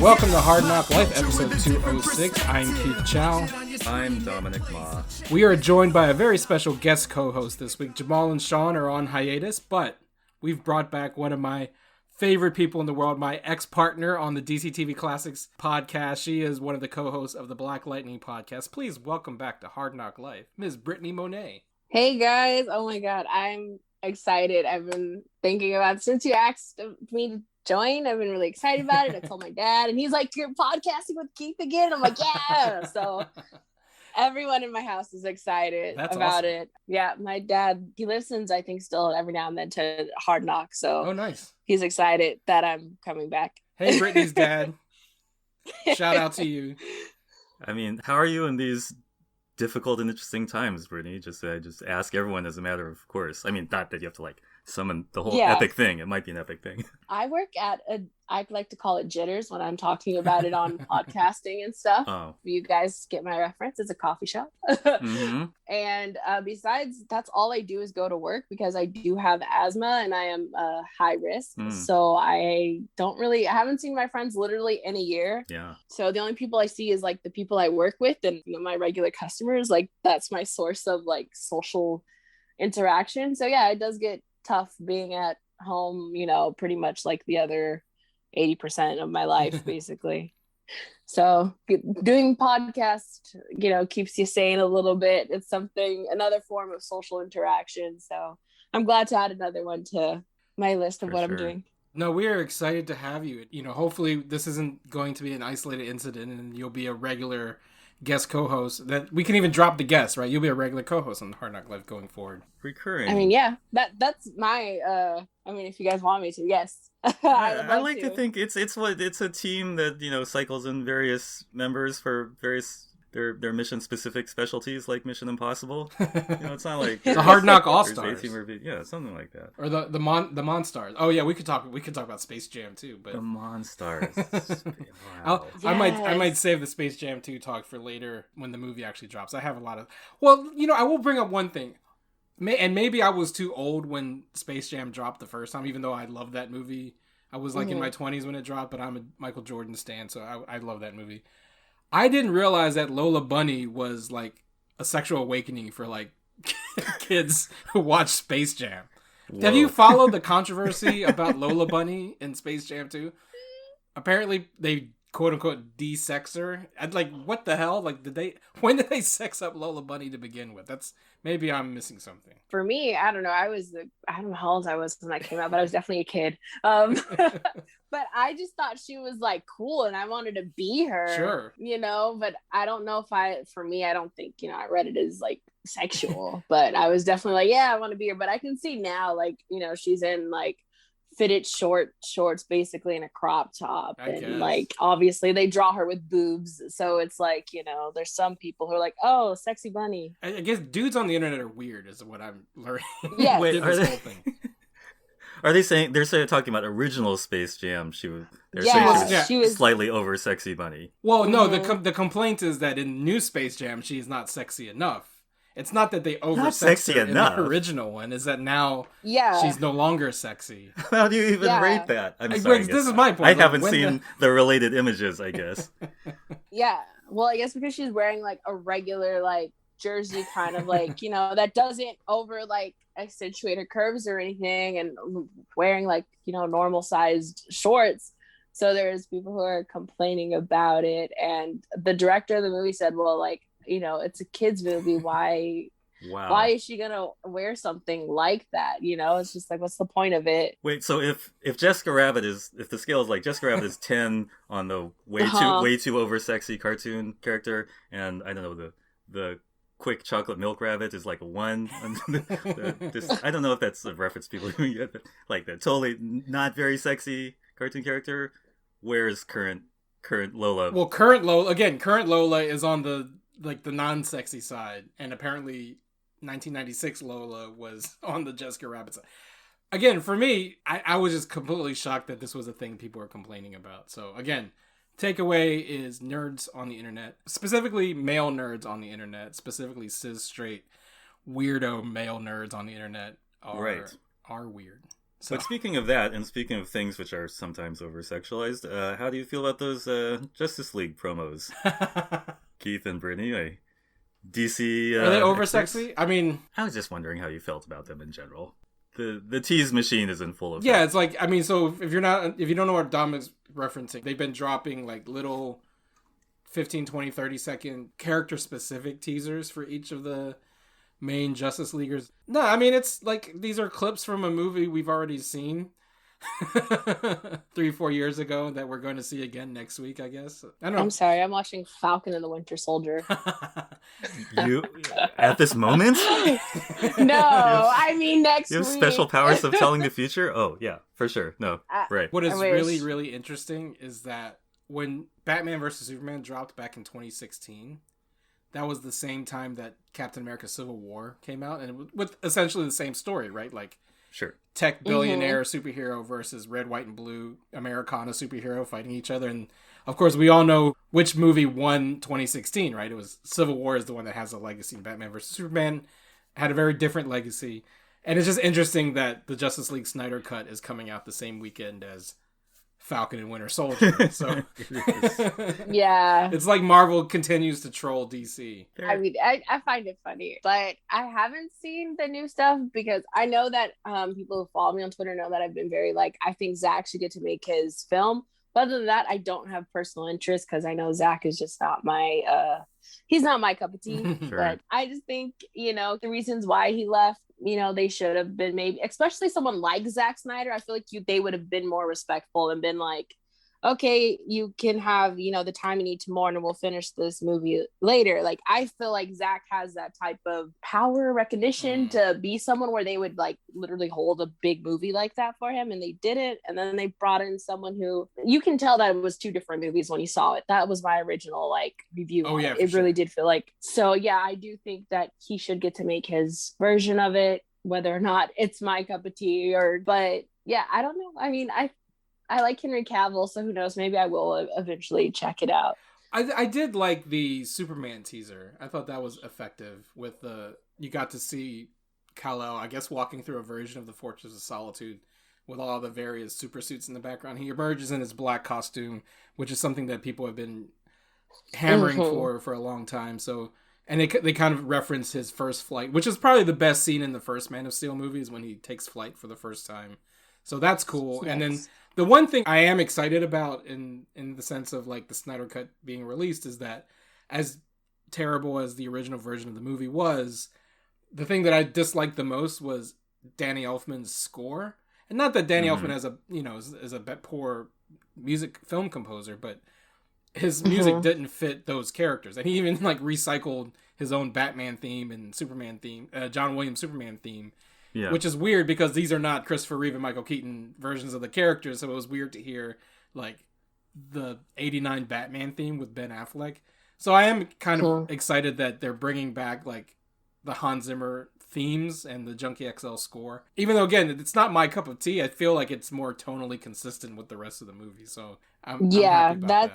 Welcome to Hard Knock Life, episode 206. I'm Keith Chow. I'm Dominic Ma. We are joined by a very special guest co-host this week. Jamal and Sean are on hiatus, but we've brought back one of my favorite people in the world, my ex-partner on the DC TV Classics podcast. She is one of the co-hosts of the Black Lightning podcast. Please welcome back to Hard Knock Life, Ms. Britney Monae. Hey guys, oh my god, I'm excited. I've been thinking about it since you asked me to join. I've been really excited about it. I told my dad and he's like, "You're podcasting with Keith again?" I'm like, yeah. So everyone in my house is excited about awesome. it. Yeah, my dad, he listens, I think, still every now and then to Hard Knock. So Oh, nice. He's excited that I'm coming back. Hey, Brittany's dad. Shout out to you. I mean, how are you in these difficult and interesting times, Brittany? Just ask everyone as a matter of course. I mean, not that you have to summon the whole epic thing. It might be an epic thing. I work at I like to call it jitters when I'm talking about it on podcasting and stuff. Oh. You guys get my reference. It's a coffee shop. Mm-hmm. And besides, that's all I do is go to work because I do have asthma and I am high risk. So I haven't seen my friends literally in a year. Yeah. So the only people I see is the people I work with and my regular customers. That's my source of social interaction. So yeah, it does get tough being at home, pretty much like the other 80% of my life, basically. So doing podcast, keeps you sane a little bit. It's another form of social interaction. So I'm glad to add another one to my list of what I'm doing. No, we are excited to have you. Hopefully this isn't going to be an isolated incident and you'll be a regular guest co-host. That we can even drop the guest, right? You'll be a regular co-host on Hard Knock Life going forward. Recurring. I mean, yeah, that's my if you guys want me to, yes. I like to think it's a team that cycles in various members for various their mission specific specialties, like Mission Impossible. It's not like the Hard Knock All Stars. Yeah, something like that. Or the Monstars. Oh yeah, we could talk about Space Jam too, but the Monstars. Wow. Yes. I might save the Space Jam 2 talk for later when the movie actually drops. I have a lot of I will bring up one thing. And maybe I was too old when Space Jam dropped the first time, even though I loved that movie. I was in my 20s when it dropped, but I'm a Michael Jordan stan, so I love that movie. I didn't realize that Lola Bunny was a sexual awakening for kids who watch Space Jam. Whoa. Have you followed the controversy about Lola Bunny in Space Jam 2? Apparently they quote unquote de-sex her. I'd what the hell? When did they sex up Lola Bunny to begin with? Maybe I'm missing something. For me, I don't know. I don't know how old I was when that came out, but I was definitely a kid. But I just thought she was cool and I wanted to be her. Sure. But I don't know if I don't think, I read it as sexual, but I was definitely yeah, I want to be her. But I can see now, she's in fitted shorts basically in a crop top and obviously they draw her with boobs, so it's there's some people who are oh, sexy bunny. I guess dudes on the internet are weird is what I'm learning. Yeah. Wait, are they saying they're talking about original Space Jam? She was slightly over sexy bunny. Well, no, the complaint is that in new Space Jam she's not sexy enough. It's not that they oversexed her in the original one. Is that now she's no longer sexy? How do you even rate that? I'm sorry. This is my point. I haven't seen the related images, I guess. Yeah. Well, I guess because she's wearing a regular jersey kind of that doesn't over accentuate her curves or anything, and wearing normal sized shorts. So there's people who are complaining about it, and the director of the movie said, well, it's a kid's movie. Why is she gonna wear something like that? It's just what's the point of it? Wait, so if Jessica Rabbit if the scale is Jessica Rabbit is 10 on the way too over sexy cartoon character, and I don't know the quick chocolate milk rabbit is a 1. I don't know if that's a reference people get, but the totally not very sexy cartoon character. Where's current Lola? Well, current Lola is on the non-sexy side, and apparently 1996 Lola was on the Jessica Rabbit side. Again, for me, I was just completely shocked that this was a thing people were complaining about. So again, takeaway is nerds on the internet, specifically male nerds on the internet, specifically cis straight weirdo male nerds on the internet are weird. So. But speaking of that, and speaking of things which are sometimes over-sexualized, how do you feel about those Justice League promos? Keith and Brittany, DC... are they over-sexy? I mean... I was just wondering how you felt about them in general. The tease machine is in full effect. Yeah, it's like, I mean, so if you don't know what Dominic's referencing, they've been dropping like little 15, 20, 30-second character-specific teasers for each of the main Justice Leaguers. No, I mean, it's like, these are clips from a movie we've already seen 3-4 years ago that we're going to see again next week, I guess. I don't know. I'm sorry, I'm watching Falcon and the Winter Soldier. You, at this moment? No, I mean next week. You have special powers of telling the future? Oh, yeah, for sure. No, right. What is really, really interesting is that when Batman vs. Superman dropped back in 2016, that was the same time that Captain America Civil War came out, and with essentially the same story, right? Like, sure, tech billionaire superhero versus red, white, and blue Americana superhero fighting each other. And of course, we all know which movie won 2016, right? It was Civil War is the one that has a legacy. Batman vs. Superman had a very different legacy. And it's just interesting that the Justice League Snyder Cut is coming out the same weekend as Falcon and Winter Soldier. So yeah, it's like Marvel continues to troll DC. I mean, I find it funny, but I haven't seen the new stuff because I know that people who follow me on Twitter know that I've been very like, I think Zach should get to make his film. But other than that, I don't have personal interest because I know Zach is just not my he's not my cup of tea. Sure. But I just think, the reasons why he left, they should have been maybe, especially someone like Zack Snyder. I feel like they would have been more respectful and been like, okay, you can have, the time you need to mourn and we'll finish this movie later. Like, I feel like Zach has that type of power recognition to be someone where they would like literally hold a big movie like that for him. And they didn't. And then they brought in someone who you can tell that it was two different movies when you saw it. That was my original like review. Oh, yeah, it really did feel like, so yeah, I do think that he should get to make his version of it, whether or not it's my cup of tea but yeah, I don't know. I mean, I like Henry Cavill, so who knows? Maybe I will eventually check it out. I did like the Superman teaser. I thought that was effective with you got to see Kal-El, I guess, walking through a version of the Fortress of Solitude with all the various super suits in the background. He emerges in his black costume, which is something that people have been hammering for a long time. So, and they kind of reference his first flight, which is probably the best scene in the first Man of Steel movie is when he takes flight for the first time. So that's cool. Yes. And then the one thing I am excited about in the sense of like the Snyder Cut being released is that as terrible as the original version of the movie was, the thing that I disliked the most was Danny Elfman's score. And not that Danny Elfman is a poor film composer, but his music didn't fit those characters. And he even like recycled his own Batman theme and Superman theme, John Williams Superman theme. Yeah. Which is weird because these are not Christopher Reeve and Michael Keaton versions of the characters, so it was weird to hear like the 89 Batman theme with Ben Affleck. So I am kind of excited that they're bringing back like the Hans Zimmer themes and the Junkie XL score. Even though, again, it's not my cup of tea, I feel like it's more tonally consistent with the rest of the movie. So I'm happy about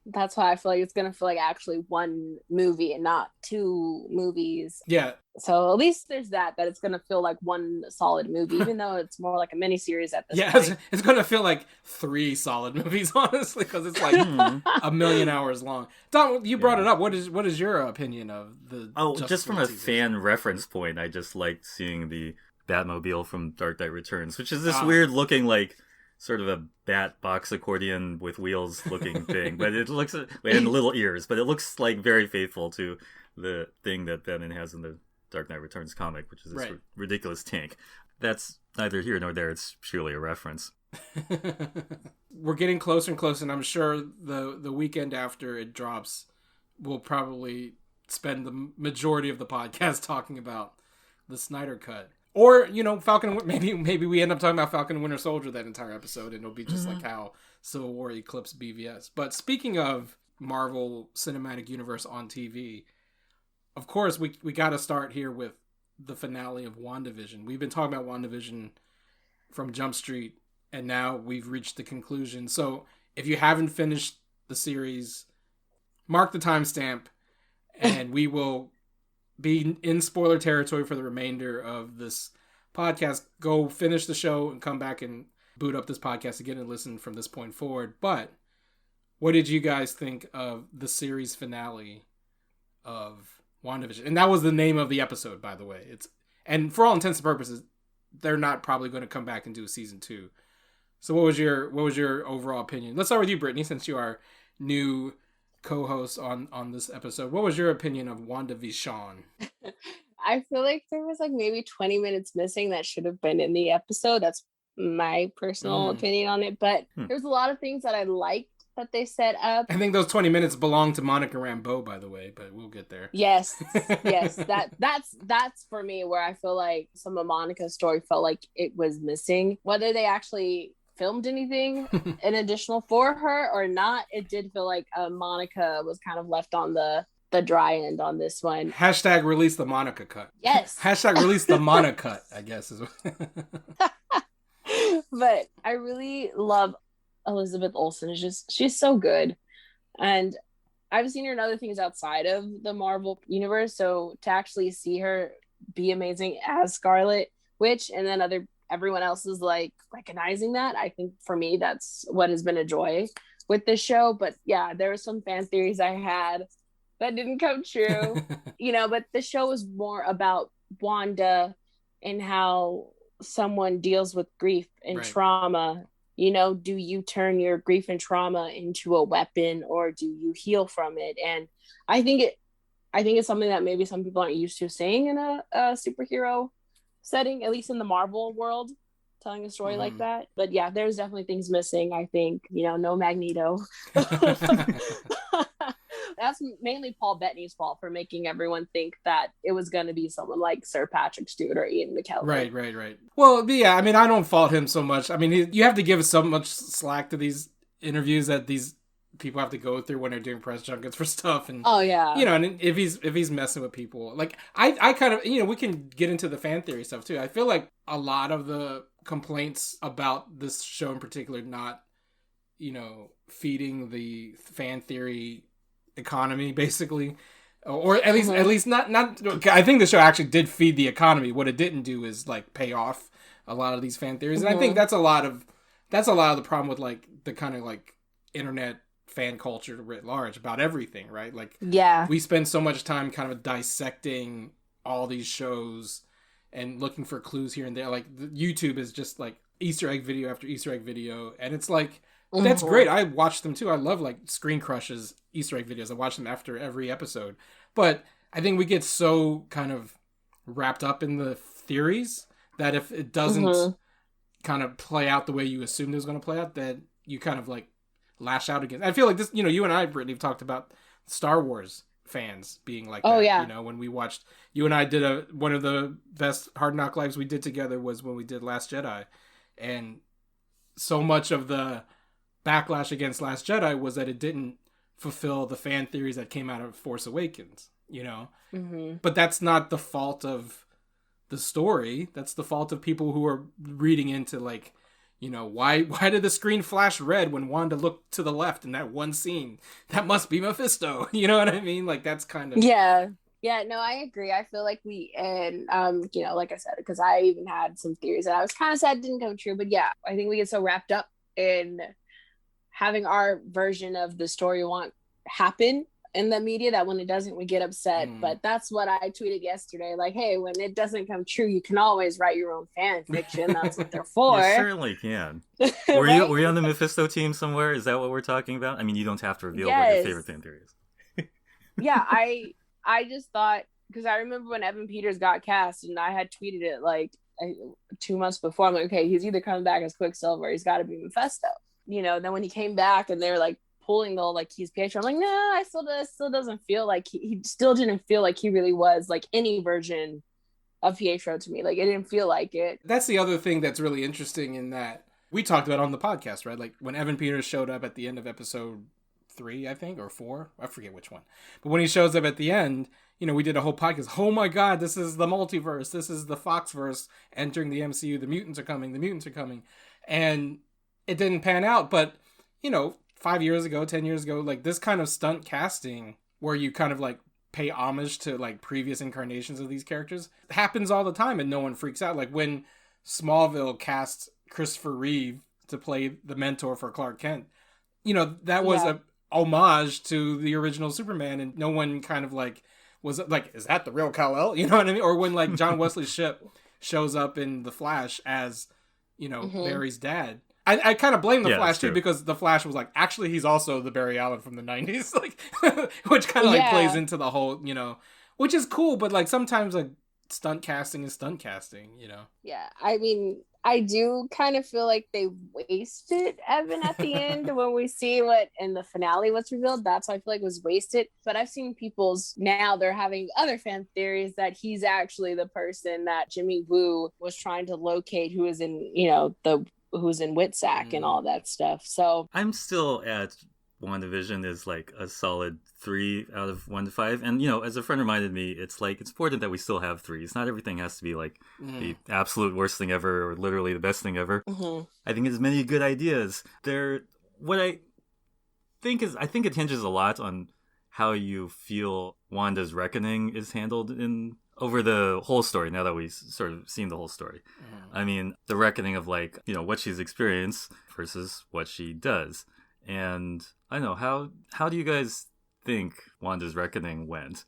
that's why I feel like it's going to feel like actually one movie and not two movies. Yeah. So at least there's that it's going to feel like one solid movie, even though it's more like a miniseries at this point. Yeah, it's going to feel like 3 solid movies, honestly, because it's like a million hours long. Dom, you brought it up. What is your opinion of the just from a fan reference point, I just liked seeing the Batmobile from Dark Knight Returns, which is this weird looking like sort of a bat box accordion with wheels looking thing, but it looks and little ears, but it looks like very faithful to the thing that Batman has in the Dark Knight Returns comic, which is this ridiculous tank. That's neither here nor there. It's purely a reference. We're getting closer and closer, and I'm sure the weekend after it drops, we'll probably spend the majority of the podcast talking about the Snyder Cut. Or, Falcon, maybe we end up talking about Falcon and Winter Soldier that entire episode, and it'll be just like how Civil War eclipsed BVS. But speaking of Marvel Cinematic Universe on TV, of course, we got to start here with the finale of WandaVision. We've been talking about WandaVision from Jump Street, and now we've reached the conclusion. So if you haven't finished the series, mark the timestamp, and we will be in spoiler territory for the remainder of this podcast, go finish the show and come back and boot up this podcast again and listen from this point forward. But what did you guys think of the series finale of WandaVision? And that was the name of the episode, by the way. And for all intents and purposes, they're not probably going to come back and do a season 2. So what was your overall opinion? Let's start with you, Brittany, since you are new co-host on this episode. What was your opinion of WandaVision? I feel like there was like maybe 20 minutes missing that should have been in the episode. That's my personal opinion on it. But there's a lot of things that I liked that they set up. I think those 20 minutes belong to Monica Rambeau, by the way, but we'll get there. Yes. That's for me where I feel like some of Monica's story felt like it was missing. Whether they actually filmed anything an additional for her or not, it did feel like Monica was kind of left on the dry end on this one. Hashtag release the Monica cut. Yes. Hashtag release the Monica cut, I guess. But I really love Elizabeth Olsen. She's so good. And I've seen her in other things outside of the Marvel universe. So to actually see her be amazing as Scarlet Witch and then everyone else is like recognizing that, I think for me that's what has been a joy with this show. But yeah, there were some fan theories I had that didn't come true. But the show was more about Wanda and how someone deals with grief and trauma. Do you turn your grief and trauma into a weapon or do you heal from it? And I think it's something that maybe some people aren't used to seeing in a superhero setting, at least in the Marvel world, telling a story like that. But yeah, there's definitely things missing. I think, no Magneto. That's mainly Paul Bettany's fault for making everyone think that it was going to be someone like Sir Patrick Stewart or Ian McKellen. Right. Well, yeah, I mean, I don't fault him so much. I mean, you have to give so much slack to these interviews that these people have to go through when they're doing press junkets for stuff. And and if he's messing with people, like I kind of, we can get into the fan theory stuff too. I feel like a lot of the complaints about this show in particular not, feeding the fan theory economy, basically, or at least not. I think the show actually did feed the economy. What it didn't do is like pay off a lot of these fan theories, and I think that's a lot of the problem with like the kind of like internet fan culture writ large about everything, right? Like, we spend so much time kind of dissecting all these shows and looking for clues here and there. Like, YouTube is just like Easter egg video after Easter egg video, and it's like, that's great. I watch them too. I love like Screen Crushes Easter egg videos. I watch them after every episode. But I think we get so kind of wrapped up in the theories that if it doesn't kind of play out the way you assumed it was going to play out, that you kind of like lash out against. I feel like this, you and I, Brittany, have talked about Star Wars fans being like that. Yeah. When we watched, you and I did one of the best Hard Knock Lives we did together was when we did Last Jedi. And so much of the backlash against Last Jedi was that it didn't fulfill the fan theories that came out of Force Awakens, But that's not the fault of the story. That's the fault of people who are reading into like, why did the screen flash red when Wanda looked to the left in that one scene? That must be Mephisto. You know what I mean? Like, that's kind of... Yeah, no, I agree. I feel like like I said, because I even had some theories that I was kind of sad didn't come true. But yeah, I think we get so wrapped up in having our version of the story we want happen in the media that when it doesn't, we get upset. But that's what I tweeted yesterday. Like, hey, when it doesn't come true, you can always write your own fan fiction. That's what they're for. You certainly can. Were you on the Mephisto team somewhere? Is that what we're talking about? I mean, you don't have to reveal what your favorite fan theory is. Yeah, I just thought, because I remember when Evan Peters got cast and I had tweeted it like 2 months before. I'm like, okay, he's either coming back as Quicksilver or he's got to be Mephisto. Then when he came back and they're like pulling the like he's Pietro, I'm like, no, I still doesn't feel like he still didn't feel like he really was like any version of Pietro to me. Like, it didn't feel like it. That's the other thing that's really interesting in that we talked about on the podcast, right? Like when Evan Peters showed up at the end of episode 3, I think, or 4, I forget which one. But when he shows up at the end, we did a whole podcast. Oh my God, this is the multiverse. This is the Foxverse entering the MCU. The mutants are coming. And it didn't pan out. But, 5 years ago, 10 years ago, like this kind of stunt casting where you kind of like pay homage to like previous incarnations of these characters. It happens all the time and no one freaks out. Like when Smallville cast Christopher Reeve to play the mentor for Clark Kent, you know, that was a homage to the original Superman, and no one kind of like was like, is that the real Kal-El? You know what I mean? Or when like John Wesley Shipp shows up in The Flash as, you know, Barry's dad. I kind of blame The Flash too, because The Flash was like, actually, he's also the Barry Allen from the 90s, like, which kind of like plays into the whole, you know, which is cool, but like sometimes like stunt casting is stunt casting, you know? Yeah, I mean, I do kind of feel like they wasted Evan at the end when we see what in the finale was revealed. That's why I feel like it was wasted. But I've seen people's now they're having other fan theories that he's actually the person that Jimmy Woo was trying to locate, who is in, you know, who's in Witsack and all that stuff. So I'm still at WandaVision is like a solid 3 out of 1 to 5. And, you know, as a friend reminded me, it's like, it's important that we still have 3s. Not everything has to be like the absolute worst thing ever or literally the best thing ever. I think there's many good ideas. What I think it hinges a lot on how you feel Wanda's reckoning is handled over the whole story, now that we've sort of seen the whole story. I mean, the reckoning of like, you know, what she's experienced versus what she does. And I don't know, how do you guys think Wanda's reckoning went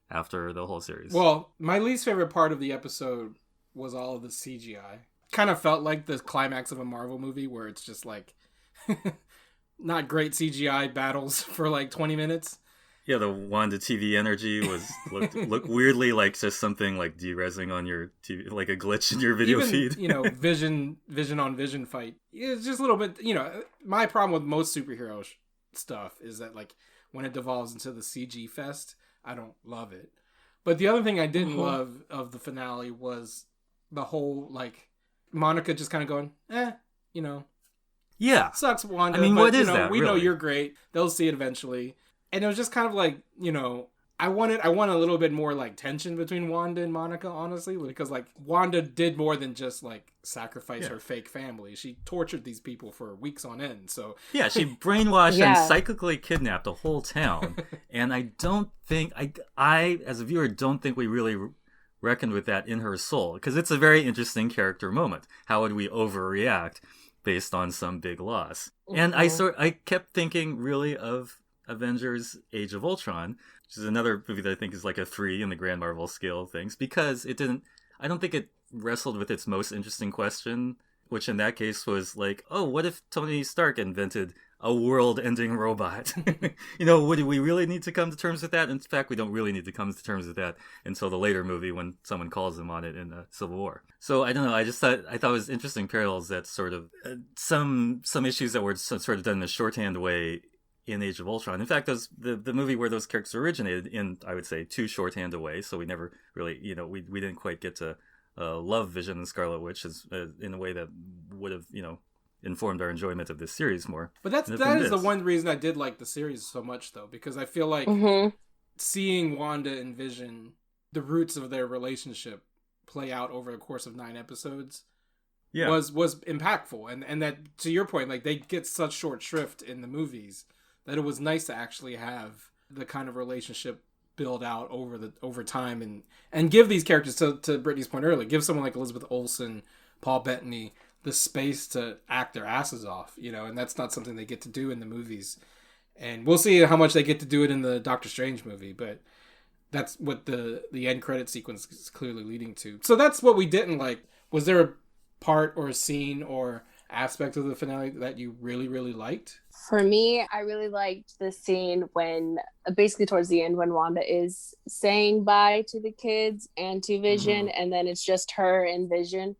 after the whole series? Well, my least favorite part of the episode was all of the CGI. Kind of felt like the climax of a Marvel movie where it's just like not great CGI battles for like 20 minutes. Yeah, the Wanda TV energy looked weirdly like just something like de-resing on your TV, like a glitch in your video feed. You know, vision on vision fight. It's just a little bit, you know, my problem with most superhero stuff is that like when it devolves into the CG fest, I don't love it. But the other thing I didn't love of the finale was the whole like Monica just kind of going, you know. Yeah. Sucks, Wanda. I mean, but, what is you know, that? We really? know you're great. They'll see it eventually. And it was just kind of like, you know, I want a little bit more like tension between Wanda and Monica, honestly, because like Wanda did more than just like sacrifice her fake family. She tortured these people for weeks on end. So yeah, she brainwashed and psychically kidnapped a whole town. And I don't think I as a viewer don't think we really reckoned with that in her soul, because it's a very interesting character moment. How would we overreact based on some big loss? And I kept thinking really of Avengers Age of Ultron, which is another movie that I think is like a 3 in the Grand Marvel scale of things, because I don't think it wrestled with its most interesting question, which in that case was like, oh, what if Tony Stark invented a world-ending robot? You know, would we really need to come to terms with that? In fact, we don't really need to come to terms with that until the later movie when someone calls them on it in Civil War. So I don't know. I thought it was interesting parallels that sort of some issues that were sort of done in a shorthand way in Age of Ultron. In fact, the movie where those characters originated in, I would say, too shorthand a way. So we never really, you know, we didn't quite get to love Vision and Scarlet Witch in a way that would have, you know, informed our enjoyment of this series more. But that is the one reason I did like the series so much, though, because I feel like seeing Wanda and Vision, the roots of their relationship play out over the course of 9 episodes was impactful. And that, to your point, like they get such short shrift in the movies that it was nice to actually have the kind of relationship build out over time and give these characters, to Brittany's point earlier, give someone like Elizabeth Olsen, Paul Bettany, the space to act their asses off, you know, and that's not something they get to do in the movies. And we'll see how much they get to do it in the Doctor Strange movie, but that's what the end credit sequence is clearly leading to. So that's what we didn't like. Was there a part or a scene or aspect of the finale that you really, really liked? For me, I really liked the scene when, basically towards the end, when Wanda is saying bye to the kids and to Vision, and then it's just her and Vision.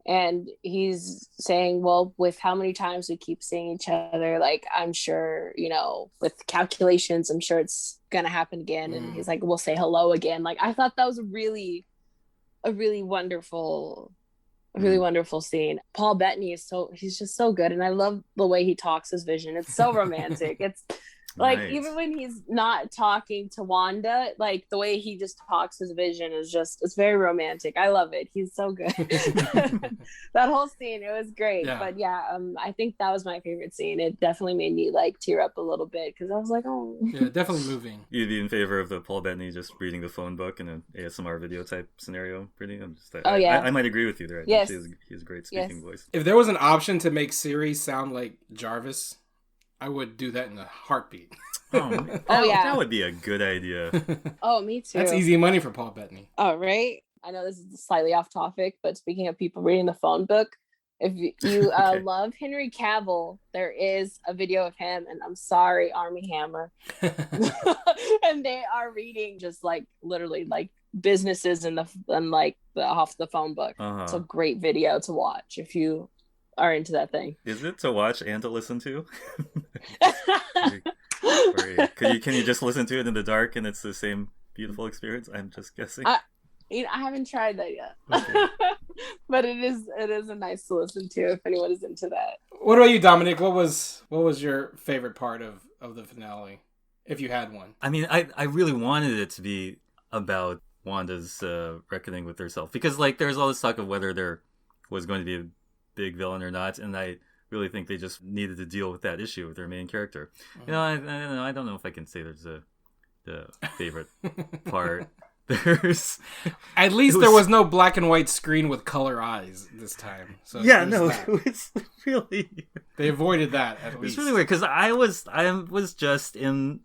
And he's saying, well, with how many times we keep seeing each other, like, I'm sure, you know, with calculations, I'm sure it's going to happen again. And he's like, we'll say hello again. Like, I thought that was a really wonderful scene. Paul Bettany he's just so good. And I love the way he talks as Vision. It's so romantic. Like, Nice. even when he's not talking to Wanda, like the way he just talks his Vision is just, it's very romantic. I love it. He's so good. That whole scene, it was great. Yeah. But yeah, I think that was my favorite scene. It definitely made me like tear up a little bit because I was like, oh. Yeah, definitely moving. You'd be in favor of the Paul Bettany just reading the phone book in an ASMR video type scenario, pretty? Oh, yeah. I might agree with you there. I Yes. think he has a great speaking voice. If there was an option to make Siri sound like Jarvis, I would do that in a heartbeat. That would be a good idea. Oh, me too. That's easy money for Paul Bettany. Oh, right. I know this is slightly off topic, but speaking of people reading the phone book, if you Okay. love Henry Cavill, there is a video of him, and I'm sorry, Army Hammer, and they are reading just like literally like businesses and off the phone book. Uh-huh. It's a great video to watch if you are into that thing. Is it to watch and to listen to? Or can you just listen to it in the dark and it's the same beautiful experience? I'm just guessing. I haven't tried that yet. Okay. But it is a nice to listen to if anyone is into that. What about you, Dominic? What was your favorite part of the finale, if you had one? I mean, I really wanted it to be about Wanda's reckoning with herself, because like there's all this talk of whether there was going to be a big villain or not, and I really think they just needed to deal with that issue with their main character. You know, I don't know if I can say there's the favorite part. At least there was no black and white screen with color eyes this time. So yeah, no, that. it was really, they avoided that at least. It's really weird because I was just in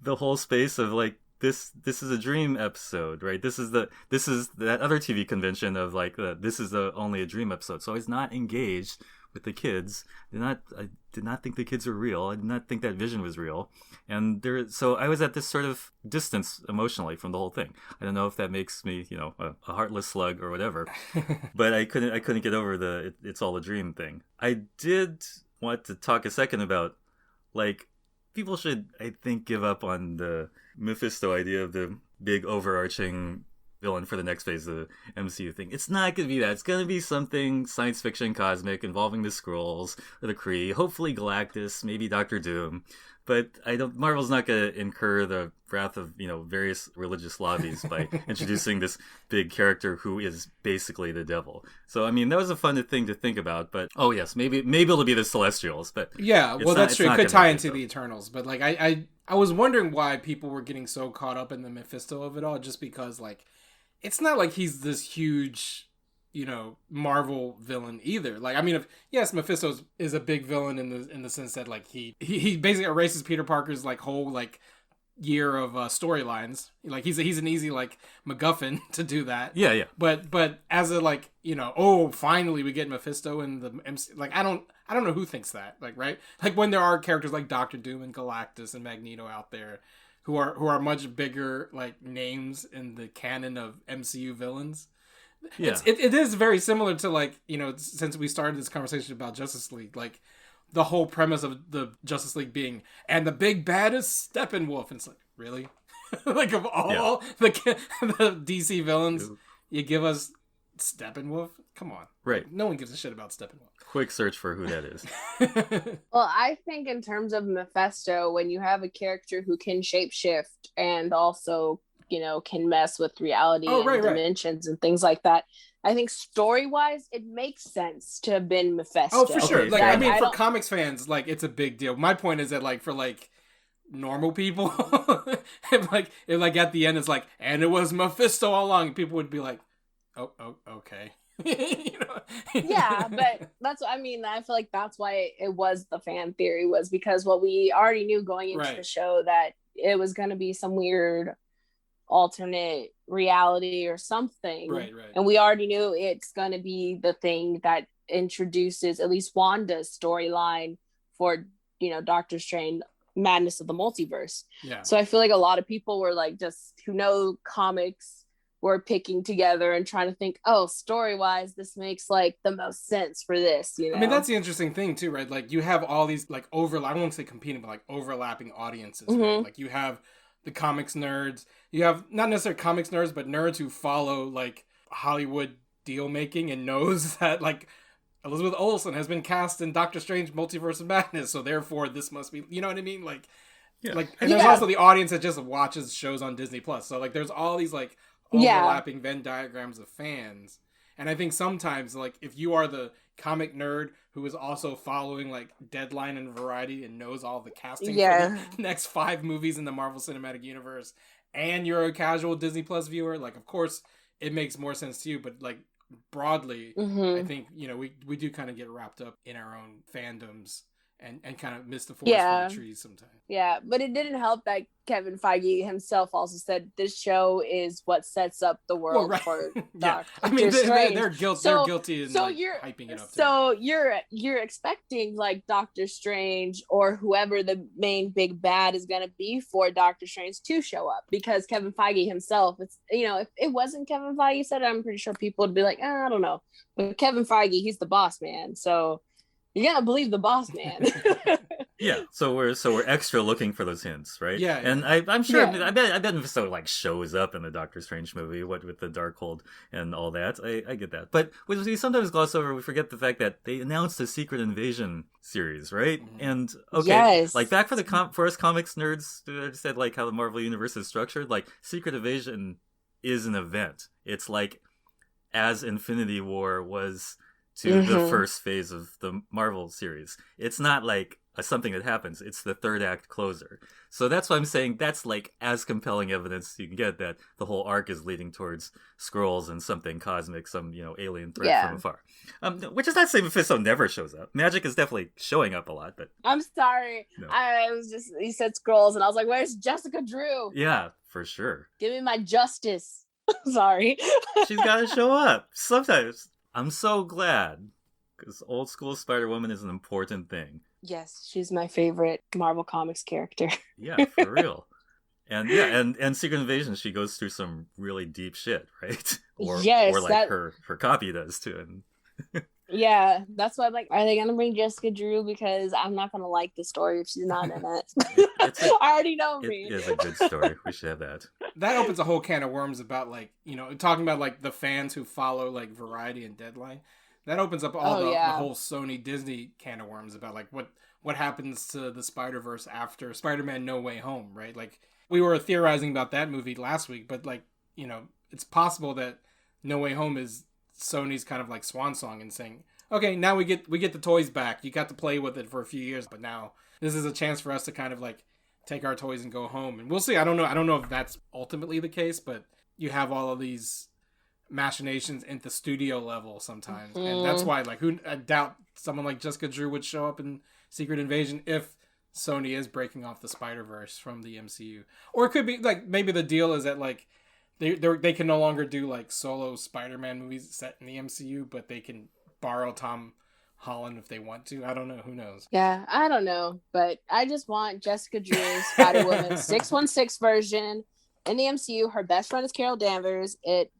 the whole space of like this is a dream episode, right? This is that other TV convention of like this is only a dream episode. So I was not engaged with the kids. I did not think the kids were real. I did not think that Vision was real. And so I was at this sort of distance emotionally from the whole thing. I don't know if that makes me, a heartless slug or whatever, but I couldn't get over it's all a dream thing. I did want to talk a second about, like, people should, I think, give up on the Mephisto idea of the big overarching villain for the next phase of the MCU thing. It's not going to be that. It's going to be something science fiction cosmic involving the Skrulls or the Kree, hopefully Galactus, maybe Doctor Doom. But Marvel's not going to incur the wrath of, various religious lobbies by introducing this big character who is basically the devil. So, I mean, that was a fun thing to think about. But, oh, yes, maybe it'll be the Celestials. But yeah, well, that's true. It could tie into the Eternals. But, like, I was wondering why people were getting so caught up in the Mephisto of it all, just because, like, it's not like he's this huge, Marvel villain either. Like, I mean, yes, Mephisto is a big villain in the sense that, like, he basically erases Peter Parker's, like, whole, like, year of storylines. Like, he's an easy, like, MacGuffin to do that. Yeah. But as a, like, finally we get Mephisto in the MC, like, I don't know who thinks that, like, right? Like, when there are characters like Doctor Doom and Galactus and Magneto out there who are much bigger, like, names in the canon of MCU villains. Yeah. It is very similar to, like, since we started this conversation about Justice League, like, the whole premise of the Justice League being, and the big bad is Steppenwolf. And it's like, really? Like, of all the DC villains, you give us Steppenwolf? Come on. Right. Like, no one gives a shit about Steppenwolf. Quick search for who that is. Well, I think in terms of Mephisto, when you have a character who can shapeshift and also, can mess with reality and dimensions and things like that, I think story-wise, it makes sense to have been Mephisto. Oh, for sure. Okay, like, I mean, for comics fans, like, it's a big deal. My point is that, like, for, like, normal people, if at the end it's like, and it was Mephisto all along, people would be like, oh okay. Yeah, but that's what I mean. I feel like that's why it was the fan theory, was because we already knew going into the show that it was going to be some weird alternate reality or something. Right. And we already knew it's going to be the thing that introduces at least Wanda's storyline for, Doctor Strange Madness of the Multiverse. Yeah. So I feel like a lot of people were like, just who know comics, were picking together and trying to think, oh, story-wise, this makes, like, the most sense for this, I mean, that's the interesting thing, too, right? Like, you have all these, like, I don't want to say competing, but, like, overlapping audiences, right? Like, you have the comics nerds. You have, not necessarily comics nerds, but nerds who follow, like, Hollywood deal-making and knows that, like, Elizabeth Olsen has been cast in Doctor Strange Multiverse of Madness, so therefore this must be, you know what I mean? Like, Yeah. Like, and there's also the audience that just watches shows on Disney Plus. So like, there's all these like overlapping Venn diagrams of fans. And I think sometimes, like, if you are the comic nerd who is also following like Deadline and Variety and knows all the casting for the next 5 movies in the Marvel Cinematic Universe, and you're a casual Disney Plus viewer, like, of course it makes more sense to you. But like, broadly, I think, you know, we do kind of get wrapped up in our own fandoms and kind of miss the forest for the trees sometimes. Yeah, but it didn't help that Kevin Feige himself also said this show is what sets up the world for Doctor Strange. They're guilty in hyping it up. So you're expecting like Doctor Strange or whoever the main big bad is going to be for Doctor Strange to show up, because Kevin Feige himself, it's, you know, if it wasn't Kevin Feige said it, I'm pretty sure people would be like, I don't know. But Kevin Feige, he's the boss man, so you gotta believe the boss man. Yeah, so we're extra looking for those hints, right? Yeah, and I'm sure. Yeah. I bet if so like shows up in the Doctor Strange movie, what with the Darkhold and all that. I get that, but we sometimes gloss over. We forget the fact that they announced a Secret Invasion series, right? Mm-hmm. And like back for the for us comics nerds that said like how the Marvel universe is structured. Like Secret Invasion is an event. It's like as Infinity War was to the first phase of the Marvel series. It's not like something that happens. It's the third act closer. So that's why I'm saying that's like as compelling evidence you can get that the whole arc is leading towards Skrulls and something cosmic, some, you know, alien threat from afar. Which is not saying Mephisto never shows up. Magic is definitely showing up a lot, but I'm sorry. No. I was just, you said Skrulls and I was like, where's Jessica Drew? Yeah, for sure. Give me my justice. Sorry. She's got to show up sometimes. I'm so glad, because old school Spider-Woman is an important thing. Yes, she's my favorite Marvel Comics character. Yeah, for real. And Secret Invasion, she goes through some really deep shit, right? Or like her copy does too. Yeah, that's why I'm like, are they gonna bring Jessica Drew? Because I'm not gonna like the story if she's not in it. I already know me. It is a good story. We should have that. That opens a whole can of worms about, like, you know, talking about like the fans who follow like Variety and Deadline. That opens up all the whole Sony Disney can of worms about like what happens to the Spider-Verse after Spider-Man No Way Home, right? Like, we were theorizing about that movie last week, but like, you know, it's possible that No Way Home is Sony's kind of like swan song and saying, okay, now we get the toys back. You got to play with it for a few years, but now this is a chance for us to kind of like take our toys and go home. And we'll see. I don't know if that's ultimately the case, but you have all of these machinations at the studio level sometimes. And that's why, like, I doubt someone like Jessica Drew would show up in Secret Invasion if Sony is breaking off the Spider-Verse from the MCU. Or it could be like, maybe the deal is that like they can no longer do like solo Spider-Man movies set in the MCU, but they can borrow Tom Holland if they want to. I don't know. Who knows? Yeah, I don't know. But I just want Jessica Drew's Spider-Woman 616 version in the MCU. Her best friend is Carol Danvers. It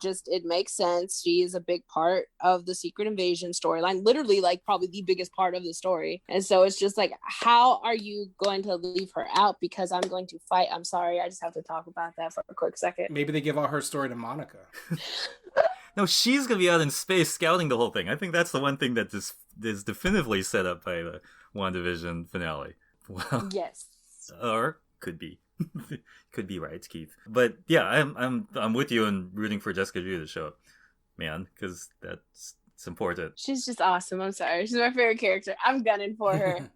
makes sense. She is a big part of the Secret Invasion storyline. Literally, like, probably the biggest part of the story. And so it's just like, how are you going to leave her out? Because I'm going to fight. I'm sorry. I just have to talk about that for a quick second. Maybe they give all her story to Monica. No, she's going to be out in space scouting the whole thing. I think that's the one thing that is definitively set up by the WandaVision finale. Well, yes. Or could be. Could be right, Keith. But yeah, I'm with you in rooting for Jessica Drew to show up, man, because it's important. She's just awesome. I'm sorry. She's my favorite character. I'm gunning for her.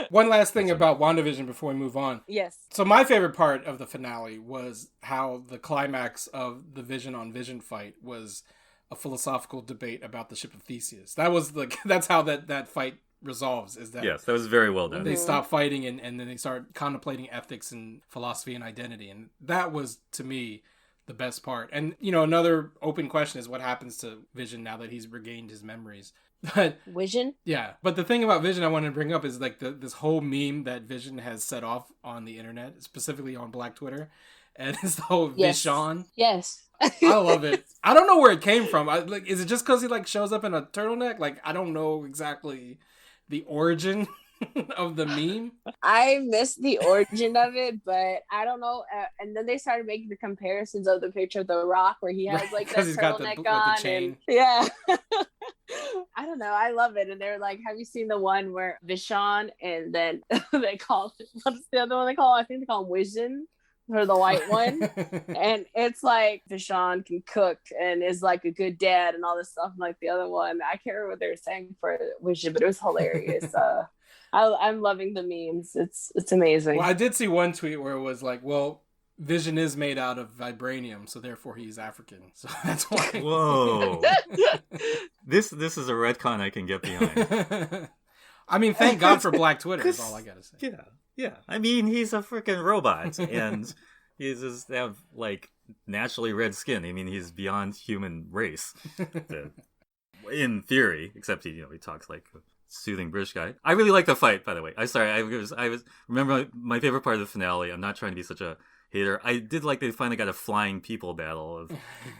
One last thing about WandaVision before we move on. Yes. So my favorite part of the finale was how the climax of the Vision on Vision fight was a philosophical debate about the ship of Theseus. That's how that fight resolves. Is that yes, that was very well done. They stop fighting and then they start contemplating ethics and philosophy and identity, and that was, to me, the best part. And, you know, another open question is what happens to Vision now that he's regained his memories. But Vision? Yeah. But the thing about Vision I wanted to bring up is like this whole meme that Vision has set off on the internet, specifically on Black Twitter. And it's the whole Vision. Yes. I love it. I don't know where it came from. Is it just because he like shows up in a turtleneck? Like, I don't know exactly the origin of the meme. I missed the origin of it, but I don't know. And then they started making the comparisons of the picture of The Rock where he has like that turtleneck on, chain. and yeah. I don't know. I love it. And they're like, have you seen the one where Vishon and then they call what's the other one they call? I think they call him Vision for the white one. And it's like Vishon can cook and is like a good dad and all this stuff. Like the other one, I can't remember what they were saying for Vision, but it was hilarious. I'm loving the memes. It's amazing. Well, I did see one tweet where it was like, well, Vision is made out of vibranium, so therefore he's African. So that's why. Whoa. This is a retcon I can get behind. I mean, thank God for Black Twitter is all I gotta say. Yeah. I mean, he's a freaking robot, and he's just have like naturally red skin. I mean, he's beyond human race, in theory. Except he talks like a soothing British guy. I really like the fight, by the way. I was remember my favorite part of the finale. I'm not trying to be such a hater. I did like they finally got a flying people battle of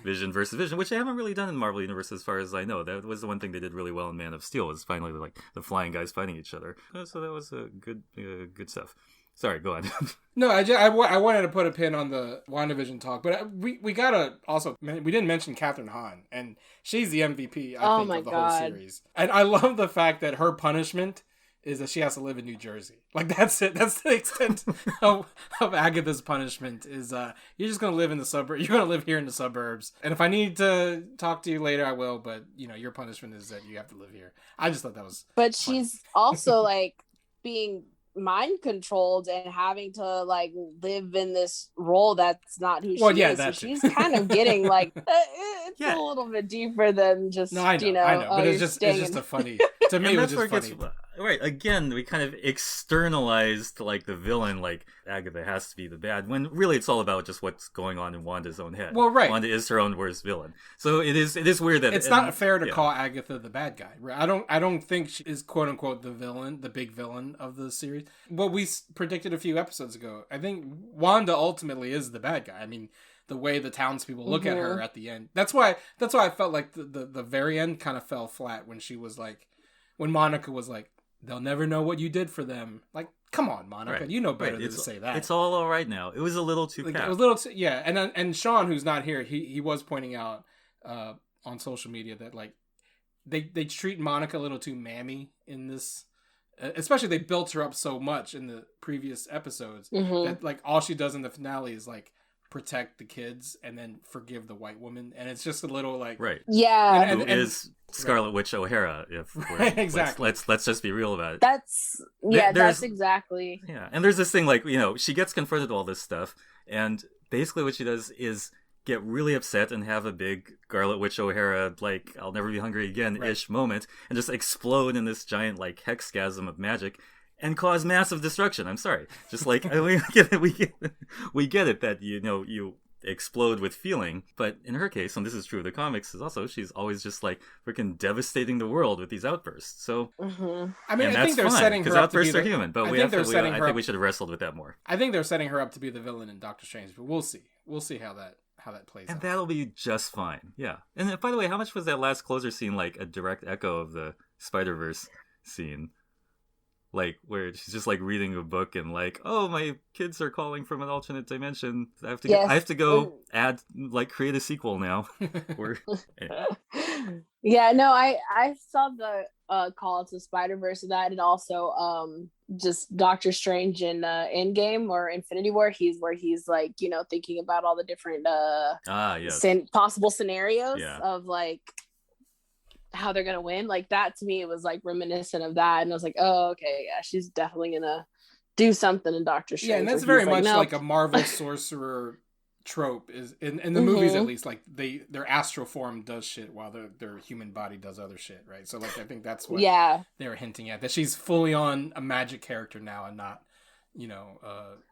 Vision versus Vision, which they haven't really done in Marvel Universe as far as I know. That was the one thing they did really well in Man of Steel, was finally like the flying guys fighting each other. So that was good stuff. Sorry, go on. No, I wanted to put a pin on the WandaVision talk, but we gotta also, we didn't mention Kathryn Hahn, and she's the MVP, I think, of the whole series. And I love the fact that her punishment is that she has to live in New Jersey. Like, that's it. That's the extent of Agatha's punishment is you're just going to live in the suburbs. You're going to live here in the suburbs. And if I need to talk to you later, I will. But, your punishment is that you have to live here. I just thought that was But funny. She's also, like, being mind controlled and having to, like, live in this role that's not who she is. So she's kind of getting, like, it's a little bit deeper than just, I know. But it's just a funny... To me, it was just funny. Right, again, we kind of externalized, like, the villain, like, Agatha has to be the bad, when really it's all about just what's going on in Wanda's own head. Well, right. Wanda is her own worst villain. So it is weird that... It's not fair to call Agatha the bad guy. I don't think she is, quote-unquote, the villain, the big villain of the series. What we predicted a few episodes ago, I think Wanda ultimately is the bad guy. I mean, the way the townspeople look at her at the end. That's why I felt like the very end kind of fell flat when she was like... When Monica was like, they'll never know what you did for them. Like, come on, Monica. Right. You know better than to say that. It's all right now. It was a little too It was a little yeah. And Sean, who's not here, he was pointing out on social media that, like, they treat Monica a little too mammy in this. Especially they built her up so much in the previous episodes that, like, all she does in the finale is, like, protect the kids and then forgive the white woman, and it's just a little like yeah. Who is Scarlet Witch O'Hara? If exactly, let's just be real about it. That's exactly And there's this thing like she gets confronted with all this stuff, and basically what she does is get really upset and have a big Scarlet Witch O'Hara like I'll never be hungry again ish moment, and just explode in this giant like hexgasm of magic. And cause massive destruction. I'm sorry. Just like we get it that you explode with feeling, but in her case, and this is true of the comics, is also she's always just like freaking devastating the world with these outbursts. So I mean, I think they're setting her up to be outbursts are human, but I think we should have wrestled with that more. I think they're setting her up to be the villain in Doctor Strange, but we'll see how that plays out. And that'll be just fine. Yeah. And by the way, how much was that last closer scene like a direct echo of the Spider-Verse scene? Like, where she's just, like, reading a book and, like, oh, my kids are calling from an alternate dimension. I have to go create a sequel now. Yeah, no, I saw the call to Spider-Verse of that, and also just Doctor Strange in Endgame or Infinity War. He's like, thinking about all the different possible scenarios of, like, how they're gonna win. Like, that to me, it was like reminiscent of that, and I was like, oh, okay, yeah, she's definitely gonna do something in Doctor Strange. Yeah, and that's very much like a Marvel sorcerer trope, is in the movies, at least. Like, their astral form does shit while their human body does other shit, right? So, like, I think that's what they're hinting at, that she's fully on a magic character now and not